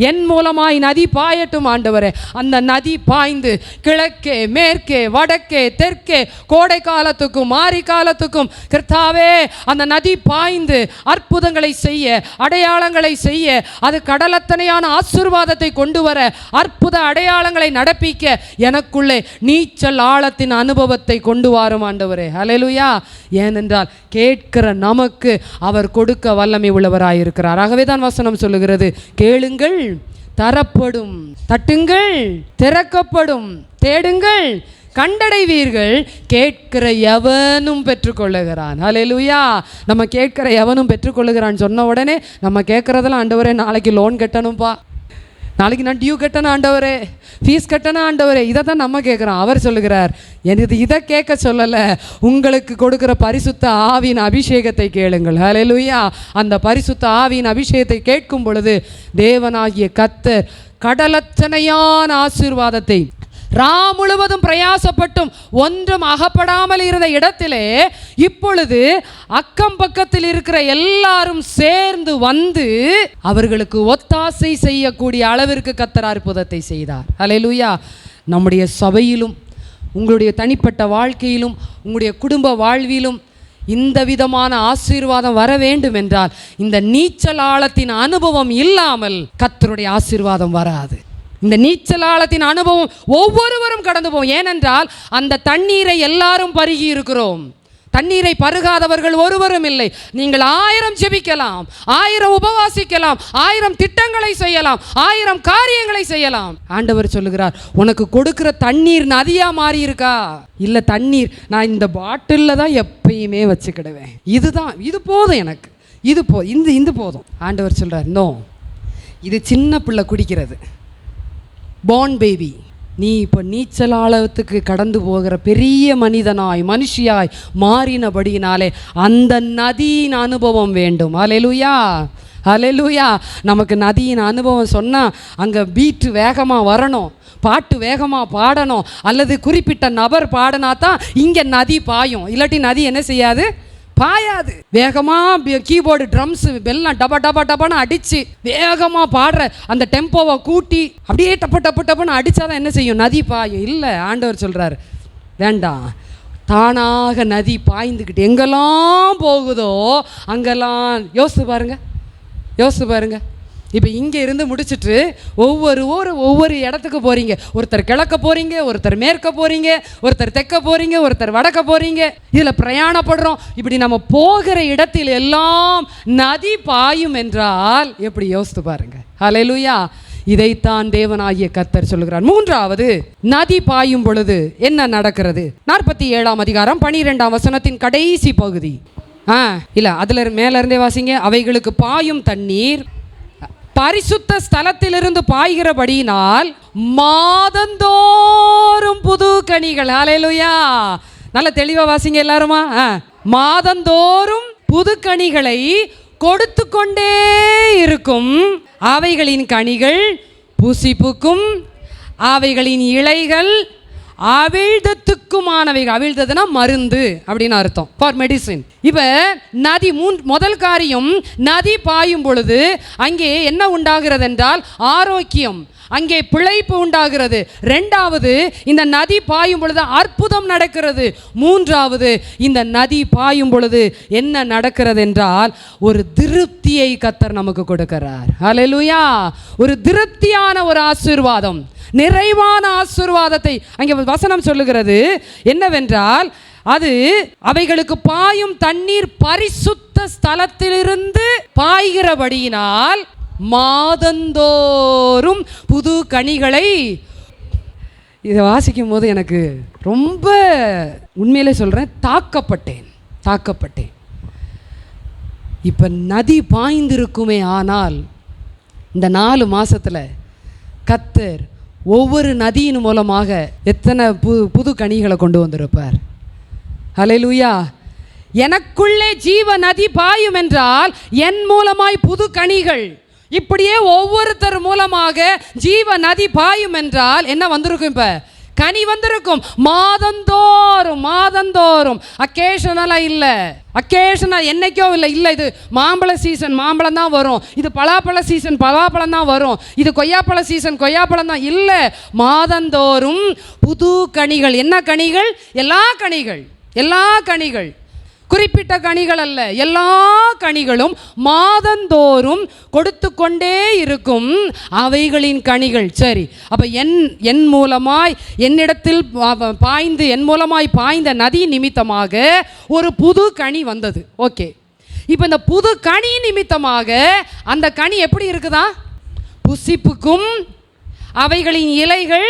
என் மூலமாய் நதி பாயட்டும் ஆண்டவரே. அந்த நதி பாய்ந்து கிழக்கே மேற்கே வடக்கே தெற்கே கோடை காலத்துக்கும் மாரி காலத்துக்கும் கர்த்தாவே அந்த நதி பாய்ந்து அற்புதங்களை செய்ய, அடையாளங்களை செய்ய, அது கடலத்தனையான ஆசீர்வாதத்தை கொண்டு வர, அற்புத அடையாளங்களை நடப்பிக்க எனக்குள்ளே நீச்சல் ஆழத்தின் அனுபவத்தை கொண்டு வரும் ஆண்டவரே. ஹல்லேலூயா. ஏனென்றால் கேட்கிற நமக்கு அவர் கொடுக்க வல்லமை உள்ளவராயிருக்கிறார். ஆகவே தான் வசனம் சொல்லுகிறது, கேளுங்கள் தரப்படும், தட்டுங்கள் திறக்கப்படும், தேடுங்கள் கண்டடைவீர்கள், கேட்கிற எவனும் பெற்றுக்கொள்ளுகிறான். ஹல்லேலூயா. நம்ம கேட்கிற எவனும் பெற்றுக்கொள்ளுகிறான்னு சொன்ன உடனே நம்ம கேட்கறதெல்லாம், ஆண்டவரே நாளைக்கு லோன் கட்டணும்ப்பா, நாளைக்கு நான் டியூ கட்டணும் ஆண்டவரே, ஃபீஸ் கட்டணும் ஆண்டவரே, இதை தான் நம்ம கேட்குறோம். அவர் சொல்லுகிறார், எனக்கு இதை கேட்க சொல்லலை, உங்களுக்கு கொடுக்குற பரிசுத்த ஆவியின் அபிஷேகத்தை கேளுங்கள். ஹல்லேலூயா. அந்த பரிசுத்த ஆவியின் அபிஷேகத்தை கேட்கும் பொழுது தேவனாகிய கர்த்தர் கடலத்தனையான ஆசீர்வாதத்தை, ரா முழுவதும் பிரயாசப்பட்டும் ஒன்றும் அகப்படாமல் இருந்த இடத்திலே இப்பொழுது அக்கம் பக்கத்தில் இருக்கிற எல்லாரும் சேர்ந்து வந்து அவர்களுக்கு ஒத்தாசை செய்யக்கூடிய அளவிற்கு கர்த்தர் அற்புதத்தை செய்தார். ஹல்லேலூயா. நம்முடைய சபையிலும் உங்களுடைய தனிப்பட்ட வாழ்க்கையிலும் உங்களுடைய குடும்ப வாழ்விலும் இந்த விதமான ஆசீர்வாதம் வர வேண்டும் என்றால் இந்த நீச்சல் ஆழத்தின் அனுபவம் இல்லாமல் கர்த்தருடைய ஆசீர்வாதம் வராது. இந்த நீச்சல் ஆழத்தின் அனுபவம் ஒவ்வொருவரும் கடந்து போவோம். ஏனென்றால் அந்த தண்ணீரை எல்லாரும் பருகி இருக்கிறோம். தண்ணீரை பருகாதவர்கள் ஒருவரும் இல்லை. நீங்கள் 1000 ஜெபிக்கலாம், 1000 உபவாசிக்கலாம், 1000 திட்டங்களை செய்யலாம், 1000 காரியங்களை செய்யலாம். ஆண்டவர் சொல்லுகிறார், உனக்கு கொடுக்கிற தண்ணீர் நதியா மாறி இருக்கா? இல்லை, தண்ணீர் நான் இந்த பாட்டிலில் தான் எப்பயுமே வச்சுக்கிடுவேன், இதுதான், இது போதும் எனக்கு, இது போதும். ஆண்டவர் சொல்கிறார், நோ, இது சின்ன பிள்ளை குடிக்கிறது, பார்ன் பேபி. நீ இப்போ நீச்சல் ஆழத்துக்கு கடந்து போகிற பெரிய மனிதனாய் மனுஷியாய் மாறினபடியினாலே அந்த நதியின் அனுபவம் வேண்டும். ஹல்லேலூயா. ஹல்லேலூயா. நமக்கு நதியின் அனுபவம் சொன்னால் அங்கே பீட்டு வேகமாக வரணும், பாட்டு வேகமாக பாடணும், அல்லது குறிப்பிட்ட நபர் பாடினா தான் இங்கே நதி பாயும். இல்லாட்டி நதி என்ன செய்யாது? பாயாது. வேகமாக கீபோர்டு ட்ரம்ஸ் எல்லாம் டபா டபா டபான்னு அடித்து வேகமாக பாடுற அந்த டெம்போவை கூட்டி அப்படியே டப்பு டப்பு டப்புன்னு அடித்தாதான் என்ன செய்யும்? நதி பாயும். இல்லை, ஆண்டவர் சொல்கிறார், வேண்டாம், தானாக நதி பாய்ந்துக்கிட்டு எங்கெல்லாம் போகுதோ அங்கெல்லாம். யோசித்து பாருங்க. இப்போ இங்கே இருந்து முடிச்சுட்டு ஒவ்வொரு இடத்துக்கு போகிறீங்க. ஒருத்தர் கிழக்க போகிறீங்க, ஒருத்தர் மேற்க போகிறீங்க, ஒருத்தர் தெற்க போகிறீங்க, ஒருத்தர் வடக்க போகிறீங்க. இதில் பிரயாணப்படுறோம். இப்படி நம்ம போகிற இடத்தில் எல்லாம் நதி பாயும் என்றால் எப்படி? யோசித்து பாருங்க. ஹல்லேலூயா. இதைத்தான் தேவனாகிய கர்த்தர் சொல்லுகிறார். மூன்றாவது, நதி பாயும் பொழுது என்ன நடக்கிறது? 47ஆம் அதிகாரம் 12ஆம் வசனத்தின் கடைசி பகுதி. இல்லை, அதில் மேலிருந்தே வாசிங்க. அவைகளுக்கு பாயும் தண்ணீர் பரிசுத்த ஸ்தலத்திலிருந்து பாய்கிறபடியினால் மாதந்தோறும் புது கனிகள். ஹல்லேலூயா. நல்ல தெளிவா வாசிங்க எல்லாருமா. மாதந்தோறும் புது கனிகளை கொடுத்து கொண்டே இருக்கும். அவைகளின் கனிகள் புசிப்புக்கும் அவைகளின் இலைகள் அவிழ்தத்துக்குமானவைகள். அவிழ்ததுனா மருந்து அப்படின்னு அர்த்தம், ஃபார் மெடிசின். இப்போ நதி முதல் காரியம், நதி பாயும் பொழுது அங்கே என்ன உண்டாகிறது என்றால் ஆரோக்கியம், அங்கே பிழைப்பு உண்டாகிறது. ரெண்டாவது, இந்த நதி பாயும் பொழுது அற்புதம் நடக்கிறது. மூன்றாவது, இந்த நதி பாயும் பொழுது என்ன நடக்கிறது என்றால் ஒரு திருப்தியை கர்த்தர் நமக்கு கொடுக்கிறார். ஹல்லேலூயா. ஒரு திருப்தியான ஒரு ஆசீர்வாதம், நிறைவான ஆசீர்வாதத்தை அங்கே வசனம் சொல்லுகிறது. என்னவென்றால் அது அவைகளுக்கு பாயும் தண்ணீர் பரிசுத்த பரிசுத்த ஸ்தலத்திலிருந்து பாய்கிறபடியினால் மாதந்தோறும் புது கனிகளை. இதை வாசிக்கும் போது எனக்கு ரொம்ப உண்மையிலே சொல்கிறேன், தாக்கப்பட்டேன். இப்போ நதி பாய்ந்திருக்குமே, ஆனால் இந்த 4 மாதத்தில் கர்த்தர் ஒவ்வொரு நதியின் மூலமாக எத்தனை புது கனிகளை கொண்டு வந்திருப்பார். ஹல்லேலூயா. எனக்குள்ளே ஜீவ நதி பாயும் என்றால் என் மூலமாய் புது கனிகள். இப்படியே ஒவ்வொருத்தர் மூலமாக ஜீவ நதி பாயும் என்றால் என்ன வந்திருக்கும்? இப்போ கனி வந்திருக்கும். மாதந்தோறும் அக்கேஷனலாக இல்லை, அக்கேஷனல் என்னைக்கோ இல்லை. இது மாம்பழ சீசன், மாம்பழம் தான் வரும். இது பலாப்பழ சீசன், பலாப்பழம் தான் வரும். இது கொய்யாப்பழ சீசன், கொய்யாப்பழம் தான் இல்லை. மாதந்தோறும் புது கனிகள். என்ன கனிகள்? எல்லா கனிகள், குறிப்பிட்ட கனிகள் அல்ல, எல்லா கனிகளும் மாதந்தோறும் கொடுத்து கொண்டே இருக்கும் அவைகளின் கனிகள். சரி, அப்போ என் மூலமாய் என்னிடத்தில் பாய்ந்து, என் மூலமாய் பாய்ந்த நதி நிமித்தமாக ஒரு புது கனி வந்தது. ஓகே, இப்போ இந்த புது கனி நிமித்தமாக அந்த கனி எப்படி இருக்குதா? புசிப்புக்கும் அவைகளின் இலைகள்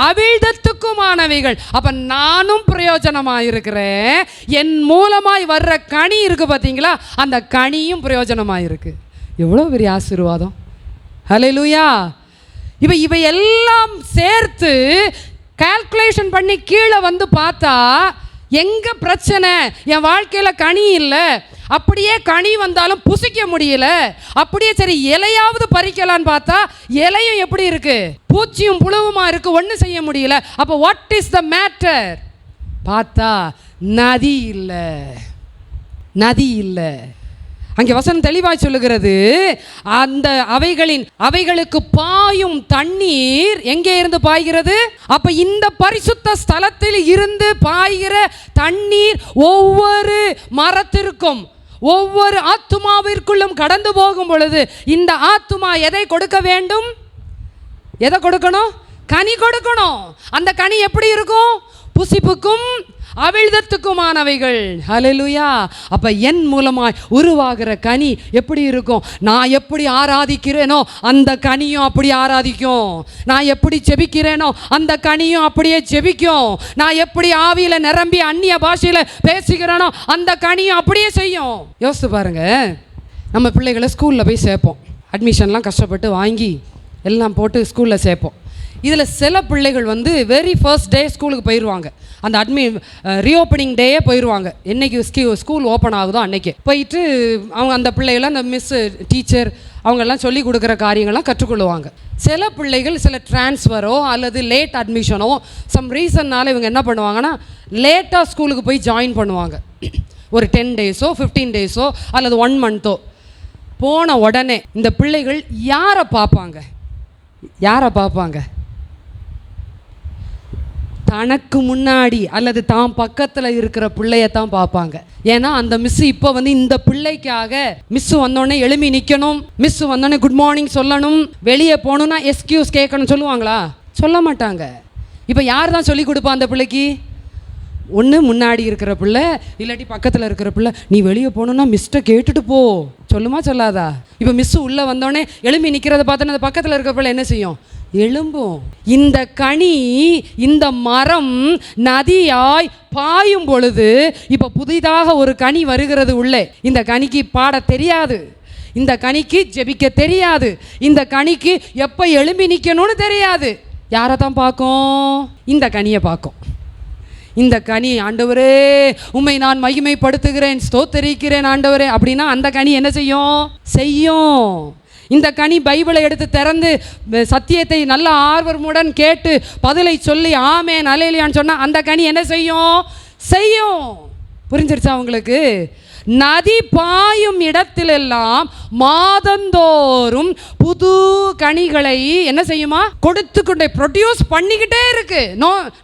அவிழ்தத்துக்குமானவைகள். அப்ப நானும் பிரயோஜனமாக இருக்கிறேன். என் மூலமாய் வர்ற கனி இருக்கு பார்த்தீங்களா, அந்த கனியும் பிரயோஜனமாக இருக்கு. எவ்வளோ பெரிய ஆசீர்வாதம். ஹல்லேலூயா. இப்போ இவை எல்லாம் சேர்த்து கால்குலேஷன் பண்ணி கீழே வந்து பார்த்தா எங்க பிரச்சனை? என் வாழ்க்கையில் கனி இல்லை, அப்படியே கனி வந்தாலும் புசிக்க முடியல. அப்படியே சரி இலையாவது பறிக்கலான்னு பார்த்தா இலையும் எப்படி இருக்கு? பூச்சியும் புழுவுமா இருக்கு, ஒன்றும் செய்ய முடியல. அப்போ வாட் இஸ் த மேட்டர்? பார்த்தா நதி இல்லை. அங்கே வசனம் தெளிவாய் சொல்லுகிறது, அந்த அவைகளுக்கு பாயும் தண்ணீர் எங்கே இருந்து பாய்கிறது? அப்ப இந்த பரிசுத்த ஸ்தலத்தில் இருந்து பாய்கிற தண்ணீர் ஒவ்வொரு மரத்திற்கும், ஒவ்வொரு ஆத்துமாவிற்குள்ளும் கடந்து போகும் பொழுது இந்த ஆத்துமா எதை கொடுக்க வேண்டும்? எதை கொடுக்கணும்? கனி கொடுக்கணும். அந்த கனி எப்படி இருக்கும்? புசிப்புக்கும் அவிழ்தத்துக்குமானவைகள். ஹல்லேலூயா. அப்ப என் மூலமாய் உருவாகிற கனி எப்படி இருக்கும்? நான் எப்படி ஆராதிக்கிறேனோ அந்த கனியும் அப்படி ஆராதிக்கும். நான் எப்படி ஜெபிக்கிறேனோ அந்த கனியும் அப்படியே ஜெபிக்கும். நான் எப்படி ஆவியில நிரம்பி அந்நிய பாஷையில பேசுகிறேனோ அந்த கனியும் அப்படியே செய்யும். யோசித்து பாருங்க, நம்ம பிள்ளைகளை ஸ்கூல்ல போய் சேர்ப்போம். அட்மிஷன்லாம் கஷ்டப்பட்டு வாங்கி எல்லாம் போட்டு ஸ்கூலில் சேர்ப்போம். இதில் சில பிள்ளைகள் வெரி ஃபர்ஸ்ட் டே ஸ்கூலுக்கு போயிடுவாங்க. அந்த ரீஓப்பனிங் டேயே போயிடுவாங்க. என்றைக்கு ஸ்கூல் ஓப்பன் ஆகுதோ அன்றைக்கே போயிட்டு அவங்க அந்த பிள்ளைகளை அந்த மிஸ்ஸு, டீச்சர் அவங்கெல்லாம் சொல்லி கொடுக்குற காரியங்கள்லாம் கற்றுக்கொள்ளுவாங்க. சில பிள்ளைகள் சில ட்ரான்ஸ்ஃபரோ அல்லது லேட் அட்மிஷனோ சம் ரீசன்னால் இவங்க என்ன பண்ணுவாங்கன்னா லேட்டாக ஸ்கூலுக்கு போய் ஜாயின் பண்ணுவாங்க. ஒரு 10 டேஸோ 15 டேஸோ அல்லது 1 மந்த்தோ போன உடனே இந்த பிள்ளைகள் யாரை பார்ப்பாங்க? தனக்கு முன்னாடி அல்லது தாம் பக்கத்தில் இருக்கிற பிள்ளையத்தான் பார்ப்பாங்க. ஏன்னா அந்த மிஸ்ஸு இப்போ இந்த பிள்ளைக்காக மிஸ்ஸு வந்தோடனே எழுப்பி நிற்கணும், மிஸ்ஸு வந்தோடனே குட் மார்னிங் சொல்லணும், வெளியே போகணுன்னா எஸ்கியூஸ் கேட்கணும் சொல்லுவாங்களா? சொல்ல மாட்டாங்க. இப்போ யார் தான் சொல்லி கொடுப்பா அந்த பிள்ளைக்கு? ஒன்று முன்னாடி இருக்கிற பிள்ளை, இல்லாட்டி பக்கத்தில் இருக்கிற பிள்ளை. நீ வெளியே போகணுன்னா மிஸ்ட்டை கேட்டுட்டு போ சொல்லுமா சொல்லாதா? இப்போ மிஸ்ஸு உள்ளே வந்தோடனே எழும்பி நிற்கிறத பார்த்தோன்னா அந்த பக்கத்தில் இருக்கிற பிள்ளை என்ன செய்யும்? எழும்பும். இந்த கனி, இந்த மரம் நதியாய் பாயும் பொழுது இப்போ புதிதாக ஒரு கனி வருகிறது உள்ளே. இந்த கனிக்கு பாட தெரியாது, இந்த கனிக்கு ஜெபிக்க தெரியாது, இந்த கனிக்கு எப்போ எழும்பி நிற்கணும்னு தெரியாது. யாரை தான் பார்க்கும்? இந்த கனியை பார்க்கும். இந்த கனி, ஆண்டவரே உம்மை நான் மகிமைப்படுத்துகிறேன், ஸ்தோத்தரிக்கிறேன் ஆண்டவரே அப்படின்னா அந்த கனி என்ன செய்யும்? இந்த கனி பைபிளை எடுத்து திறந்து சத்தியத்தை நல்ல ஆர்வமுடன் கேட்டு பதிலை சொல்லி ஆமென் அல்லேலூயான்னு சொன்னா அந்த கனி என்ன செய்யும்? புரிஞ்சிருச்சா உங்களுக்கு? நதி பாயும் இடத்திலெல்லாம் மாதந்தோறும் புது கனிகளை என்ன செய்யுமா? கொடுத்து கொண்டே ப்ரொடியூஸ் பண்ணிக்கிட்டே இருக்கு.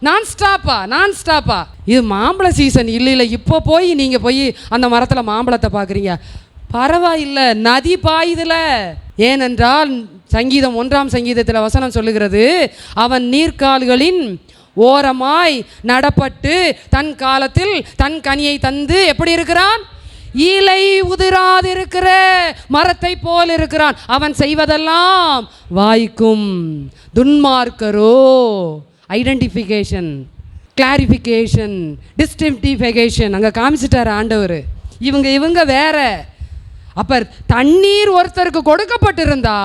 நான் ஸ்டாப்பா. இது மாம்பழ சீசன் இல்லை. இப்போ போய் நீங்கள் போய் அந்த மரத்தில் மாம்பழத்தை பார்க்குறீங்க, பரவாயில்லை, நதி பாயுதுல. ஏனென்றால் சங்கீதம் 1ஆம் சங்கீதத்தில் வசனம் சொல்லுகிறது, அவன் நீர்க்கால்களின் ஓரமாய் நடப்பட்டு தன் காலத்தில் தன் கனியை தந்து எப்படி இருக்கிறான்? இலை உதிராதிருக்கிற மரத்தை போல் இருக்கிறான். அவன் செய்வதெல்லாம் வாய்க்கும். துன்மார்க்கரோ ஐடென்டிஃபிகேஷன், கிளாரிஃபிகேஷன், டிஸ்டிங்டிஃபிகேஷன் அங்கே காமிச்சிட்டார் ஆண்டவர். இவங்க வேற. அப்போ தண்ணீர் ஒருத்தருக்கு கொடுக்கப்பட்டிருந்தா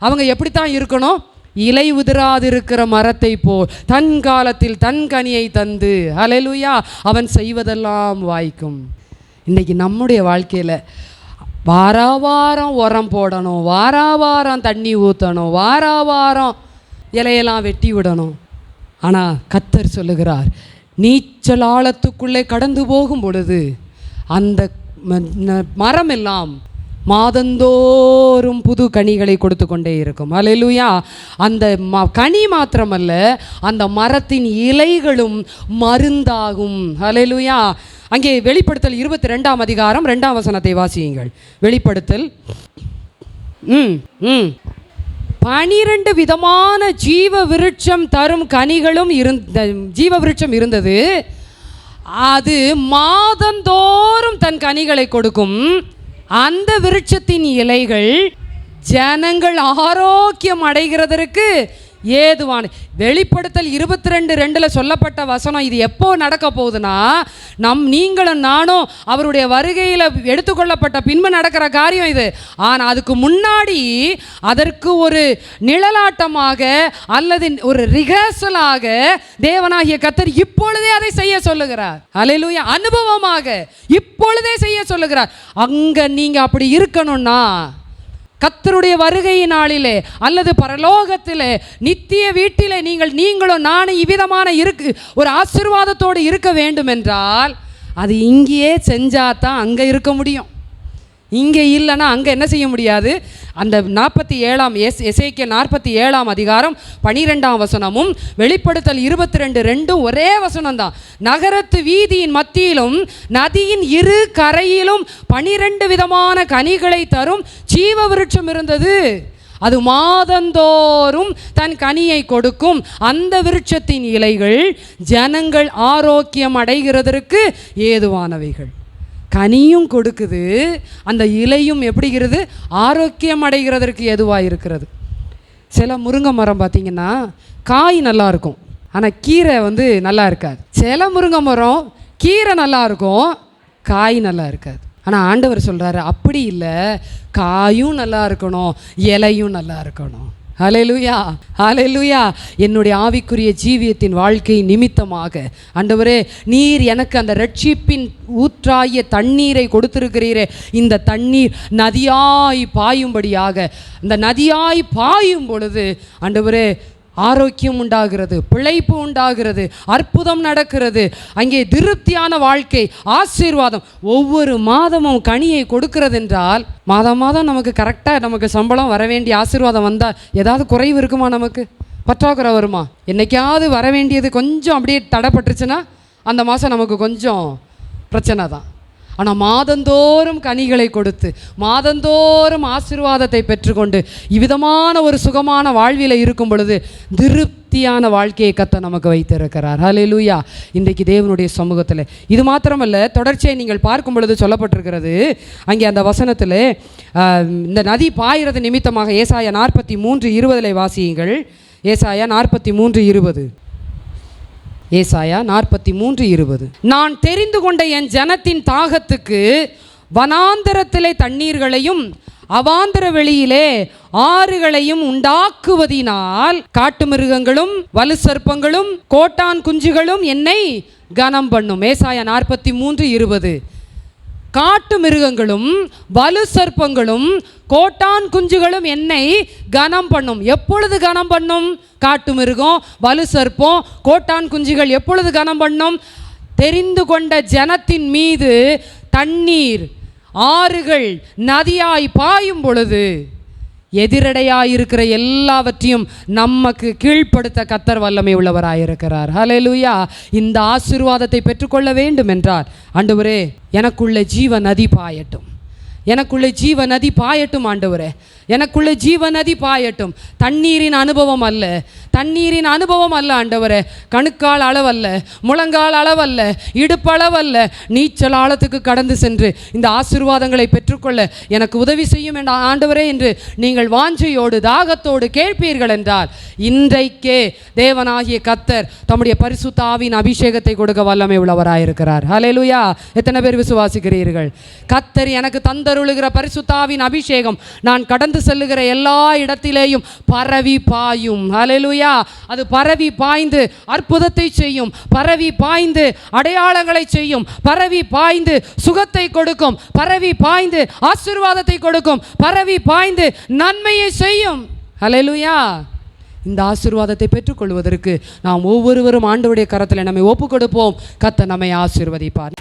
அவங்க எப்படித்தான் இருக்கணும்? இலை உதிராதிருக்கிற மரத்தை போல் தன் காலத்தில் தன் கனியை தந்து, ஹல்லேலூயா, அவன் செய்வதெல்லாம் வாய்க்கும். இன்றைக்கி நம்முடைய வாழ்க்கையில் வாராவாரம் உரம் போடணும், வாராவாரம் தண்ணி ஊற்றணும், வாராவாரம் இலையெல்லாம் வெட்டி விடணும். ஆனால் கர்த்தர் சொல்லுகிறார், நீச்சல் ஆழத்துக்குள்ளே கடந்து போகும் பொழுது அந்த மரம் எல்லாம் மாதந்தோறும் புது கனிகளை கொடுத்து கொண்டே இருக்கும். ஹல்லேலூயா. அந்த கனி மாத்திரமல்ல, அந்த மரத்தின் இலைகளும் மருந்தாகும். ஹல்லேலூயா. அங்கே வெளிப்படுத்தல் 22ஆம் அதிகாரம் 2ஆம் வசனத்தை வாசியுங்கள். வெளிப்படுத்தல் 12 விதமான ஜீவ விருட்சம் தரும் கனிகளும் ஜீவ விருட்சம் இருந்தது. அது மாதந்தோறும் தன் கனிகளை கொடுக்கும். அந்த விருட்சத்தின் இலைகள் ஜனங்கள் ஆரோக்கியம் அடைகிறதற்கு ஏதுவான. வெளிப்படுத்தல் 22:2 சொல்லப்பட்ட வசனம் இது எப்போ நடக்க போகுதுன்னா, நீங்களும் நானும் அவருடைய வருகையில் எடுத்துக்கொள்ளப்பட்ட பின்பு நடக்கிற காரியம் இது. ஆனால் அதுக்கு முன்னாடி அதற்கு ஒரு நிழலாட்டமாக அல்லது ஒரு ரிஹர்சலாக தேவனாகிய கர்த்தர் இப்பொழுதே அதை செய்ய சொல்லுகிறார். ஹல்லேலூயா. அனுபவமாக இப்பொழுதே செய்ய சொல்லுகிறார். அங்கே நீங்கள் அப்படி இருக்கணும்னா கர்த்தருடைய வருகை நாளிலே அல்லது பரலோகத்திலே நித்திய வீட்டிலே நீங்களும் நானும் இவ்விதமான ஒரு ஆசீர்வாதத்தோடு இருக்க வேண்டும் என்றால் அது இங்கேயே செஞ்சாதான் அங்கே இருக்க முடியும். இங்கே இல்லைன்னா அங்கே என்ன செய்ய முடியாது. அந்த 47ஆம் எசேக்கியேல் 47ஆம் அதிகாரம் 12ஆம் வசனமும் வெளிப்படுத்தல் 22:2 ஒரே வசனம்தான். நகரத்து வீதியின் மத்தியிலும் நதியின் இரு கரையிலும் 12 விதமான கனிகளை தரும் ஜீவ விருட்சம் இருந்தது. அது மாதந்தோறும் தன் கனியை கொடுக்கும். அந்த விருட்சத்தின் இலைகள் ஜனங்கள் ஆரோக்கியம் அடைகிறதற்கு ஏதுவானவைகள். கனியும் கொடுக்குது, அந்த இலையும் எப்படிங்கிறது ஆரோக்கியம் அடைகிறதற்கு எதுவாக இருக்கிறது. சில முருங்கை மரம் பார்த்திங்கன்னா காய் நல்லா இருக்கும், ஆனால் கீரை நல்லா இருக்காது. சில முருங்கை மரம் கீரை நல்லா இருக்கும், காய் நல்லா இருக்காது. ஆனால் ஆண்டவர் சொல்கிறாரு அப்படி இல்லை, காயும் நல்லா இருக்கணும், இலையும் நல்லா இருக்கணும். ஹல்லேலூயா, ஹல்லேலூயா. என்னுடைய ஆவிக்குரிய ஜீவியத்தின் வாழ்க்கை நிமித்தமாக ஆண்டவரே, நீர் எனக்கு அந்த ரட்சிப்பின் ஊற்றாய தண்ணீரை கொடுத்திருக்கிறீரே, இந்த தண்ணீர் நதியாய் பாயும்படியாக, இந்த நதியாய் பாயும் பொழுது ஆண்டவரே ஆரோக்கியம் உண்டாகிறது, பிழைப்பு உண்டாகிறது, அற்புதம் நடக்கிறது. அங்கே திருப்தியான வாழ்க்கை, ஆசீர்வாதம். ஒவ்வொரு மாதமும் கனியை கொடுக்கிறது என்றால் மாதம் நமக்கு கரெக்டாக நமக்கு சம்பளம் வர வேண்டிய ஆசீர்வாதம் வந்தால் ஏதாவது குறைவு இருக்குமா? நமக்கு பற்றாக்குறை வருமா? என்னைக்காவது வர வேண்டியது கொஞ்சம் அப்படியே தடைப்பட்டுருச்சுன்னா அந்த மாதம் நமக்கு கொஞ்சம் பிரச்சனை தான். ஆனால் மாதந்தோறும் கனிகளை கொடுத்து மாதந்தோறும் ஆசீர்வாதத்தை பெற்றுக்கொண்டு இவ்விதமான ஒரு சுகமான வாழ்வில் இருக்கும் பொழுது திருப்தியான வாழ்க்கையை கர்த்தர் நமக்கு வைத்திருக்கிறார். ஹல்லேலூயா. இன்றைக்கு தேவனுடைய சமூகத்தில் இது மாத்திரமல்ல, தொடர்ச்சியை நீங்கள் பார்க்கும் பொழுது சொல்லப்பட்டிருக்கிறது. அங்கே அந்த வசனத்தில் இந்த நதி பாயிறது நிமித்தமாக ஏசாயா 43:20 வாசியுங்கள். ஏசாயா 43:20. ஏசாயா 43:20. நான் தெரிந்து கொண்ட என் ஜனத்தின் தாகத்துக்கு வனாந்தரத்திலே தண்ணீர்களையும் அவாந்தர வெளியிலே ஆறுகளையும் உண்டாக்குவதினால் காட்டு மிருகங்களும் வலு சர்ப்பங்களும் கோட்டான் குஞ்சுகளும் என்னை கனம் பண்ணும். ஏசாயா 43:20. காட்டு மிருகங்களும் வலு சர்ப்பங்களும் கோட்டான் குஞ்சுகளும் என்னை கனம் பண்ணும். எப்பொழுது கனம் பண்ணும்? காட்டு மிருகம், வலு சர்ப்பம், கோட்டான் குஞ்சுகள் எப்பொழுது கனம் பண்ணும்? தெரிந்து கொண்ட ஜனத்தின் மீது தண்ணீர் ஆறுகள் நதியாய் பாயும் பொழுது எதிரடையாயிருக்கிற எல்லாவற்றையும் நமக்கு கீழ்ப்படுத்த கர்த்தர் வல்லமை உள்ளவராயிருக்கிறார். ஹல்லேலூயா. இந்த ஆசீர்வாதத்தை பெற்றுக்கொள்ள வேண்டும் என்றால் ஆண்டவரே எனக்குள்ள ஜீவ நதி பாயட்டும், எனக்குள்ளே ஜீவ நதி பாயட்டும் ஆண்டவரே, எனக்குள்ளே ஜீவ நதி பாயட்டும். தண்ணீரின் அனுபவம் அல்ல, தண்ணீரின் அனுபவம் அல்ல ஆண்டவரே, கணுக்கால் அளவல்ல, முழங்கால் அளவல்ல, இடுப்பளவல்ல, நீச்சல் ஆழத்துக்கு கடந்து சென்று இந்த ஆசீர்வாதங்களை பெற்றுக்கொள்ள எனக்கு உதவி செய்யும் என்ற ஆண்டவரே என்று நீங்கள் வாஞ்சையோடு தாகத்தோடு கேட்பீர்கள் என்றால் இன்றைக்கே தேவனாகிய கர்த்தர் தம்முடைய பரிசுத்த ஆவியின் அபிஷேகத்தை கொடுக்க வல்லமை உள்ளவராயிருக்கிறார். ஹல்லேலூயா! எத்தனை பேர் விசுவாசிக்கிறீர்கள்? கர்த்தர் எனக்கு தந்தருளுகிற பரிசுத்த ஆவியின் அபிஷேகம் நான் கடந்து செல்லுகிற எல்லா இடத்திலேயும் பரவி பாயும். ஹல்லேலூயா! அது பரவி பாய்ந்து அற்புதத்தை செய்யும், பரவி பாய்ந்து அடையாளங்களை செய்யும், பரவி பாய்ந்து சுகத்தை கொடுக்கும், பரவி பாய்ந்து ஆசீர்வாதத்தை கொடுக்கும், பரவி பாய்ந்து நன்மையை செய்யும். ஹல்லேலூயா! இந்த ஆசீர்வாதத்தை பெற்றுக்கொள்வதற்கு நாம் ஒவ்வொருவரும் ஆண்டவருடைய கரத்தில் நம்மை ஒப்பு கொடுப்போம். கர்த்தர் நம்மை ஆசீர்வதிப்பார்.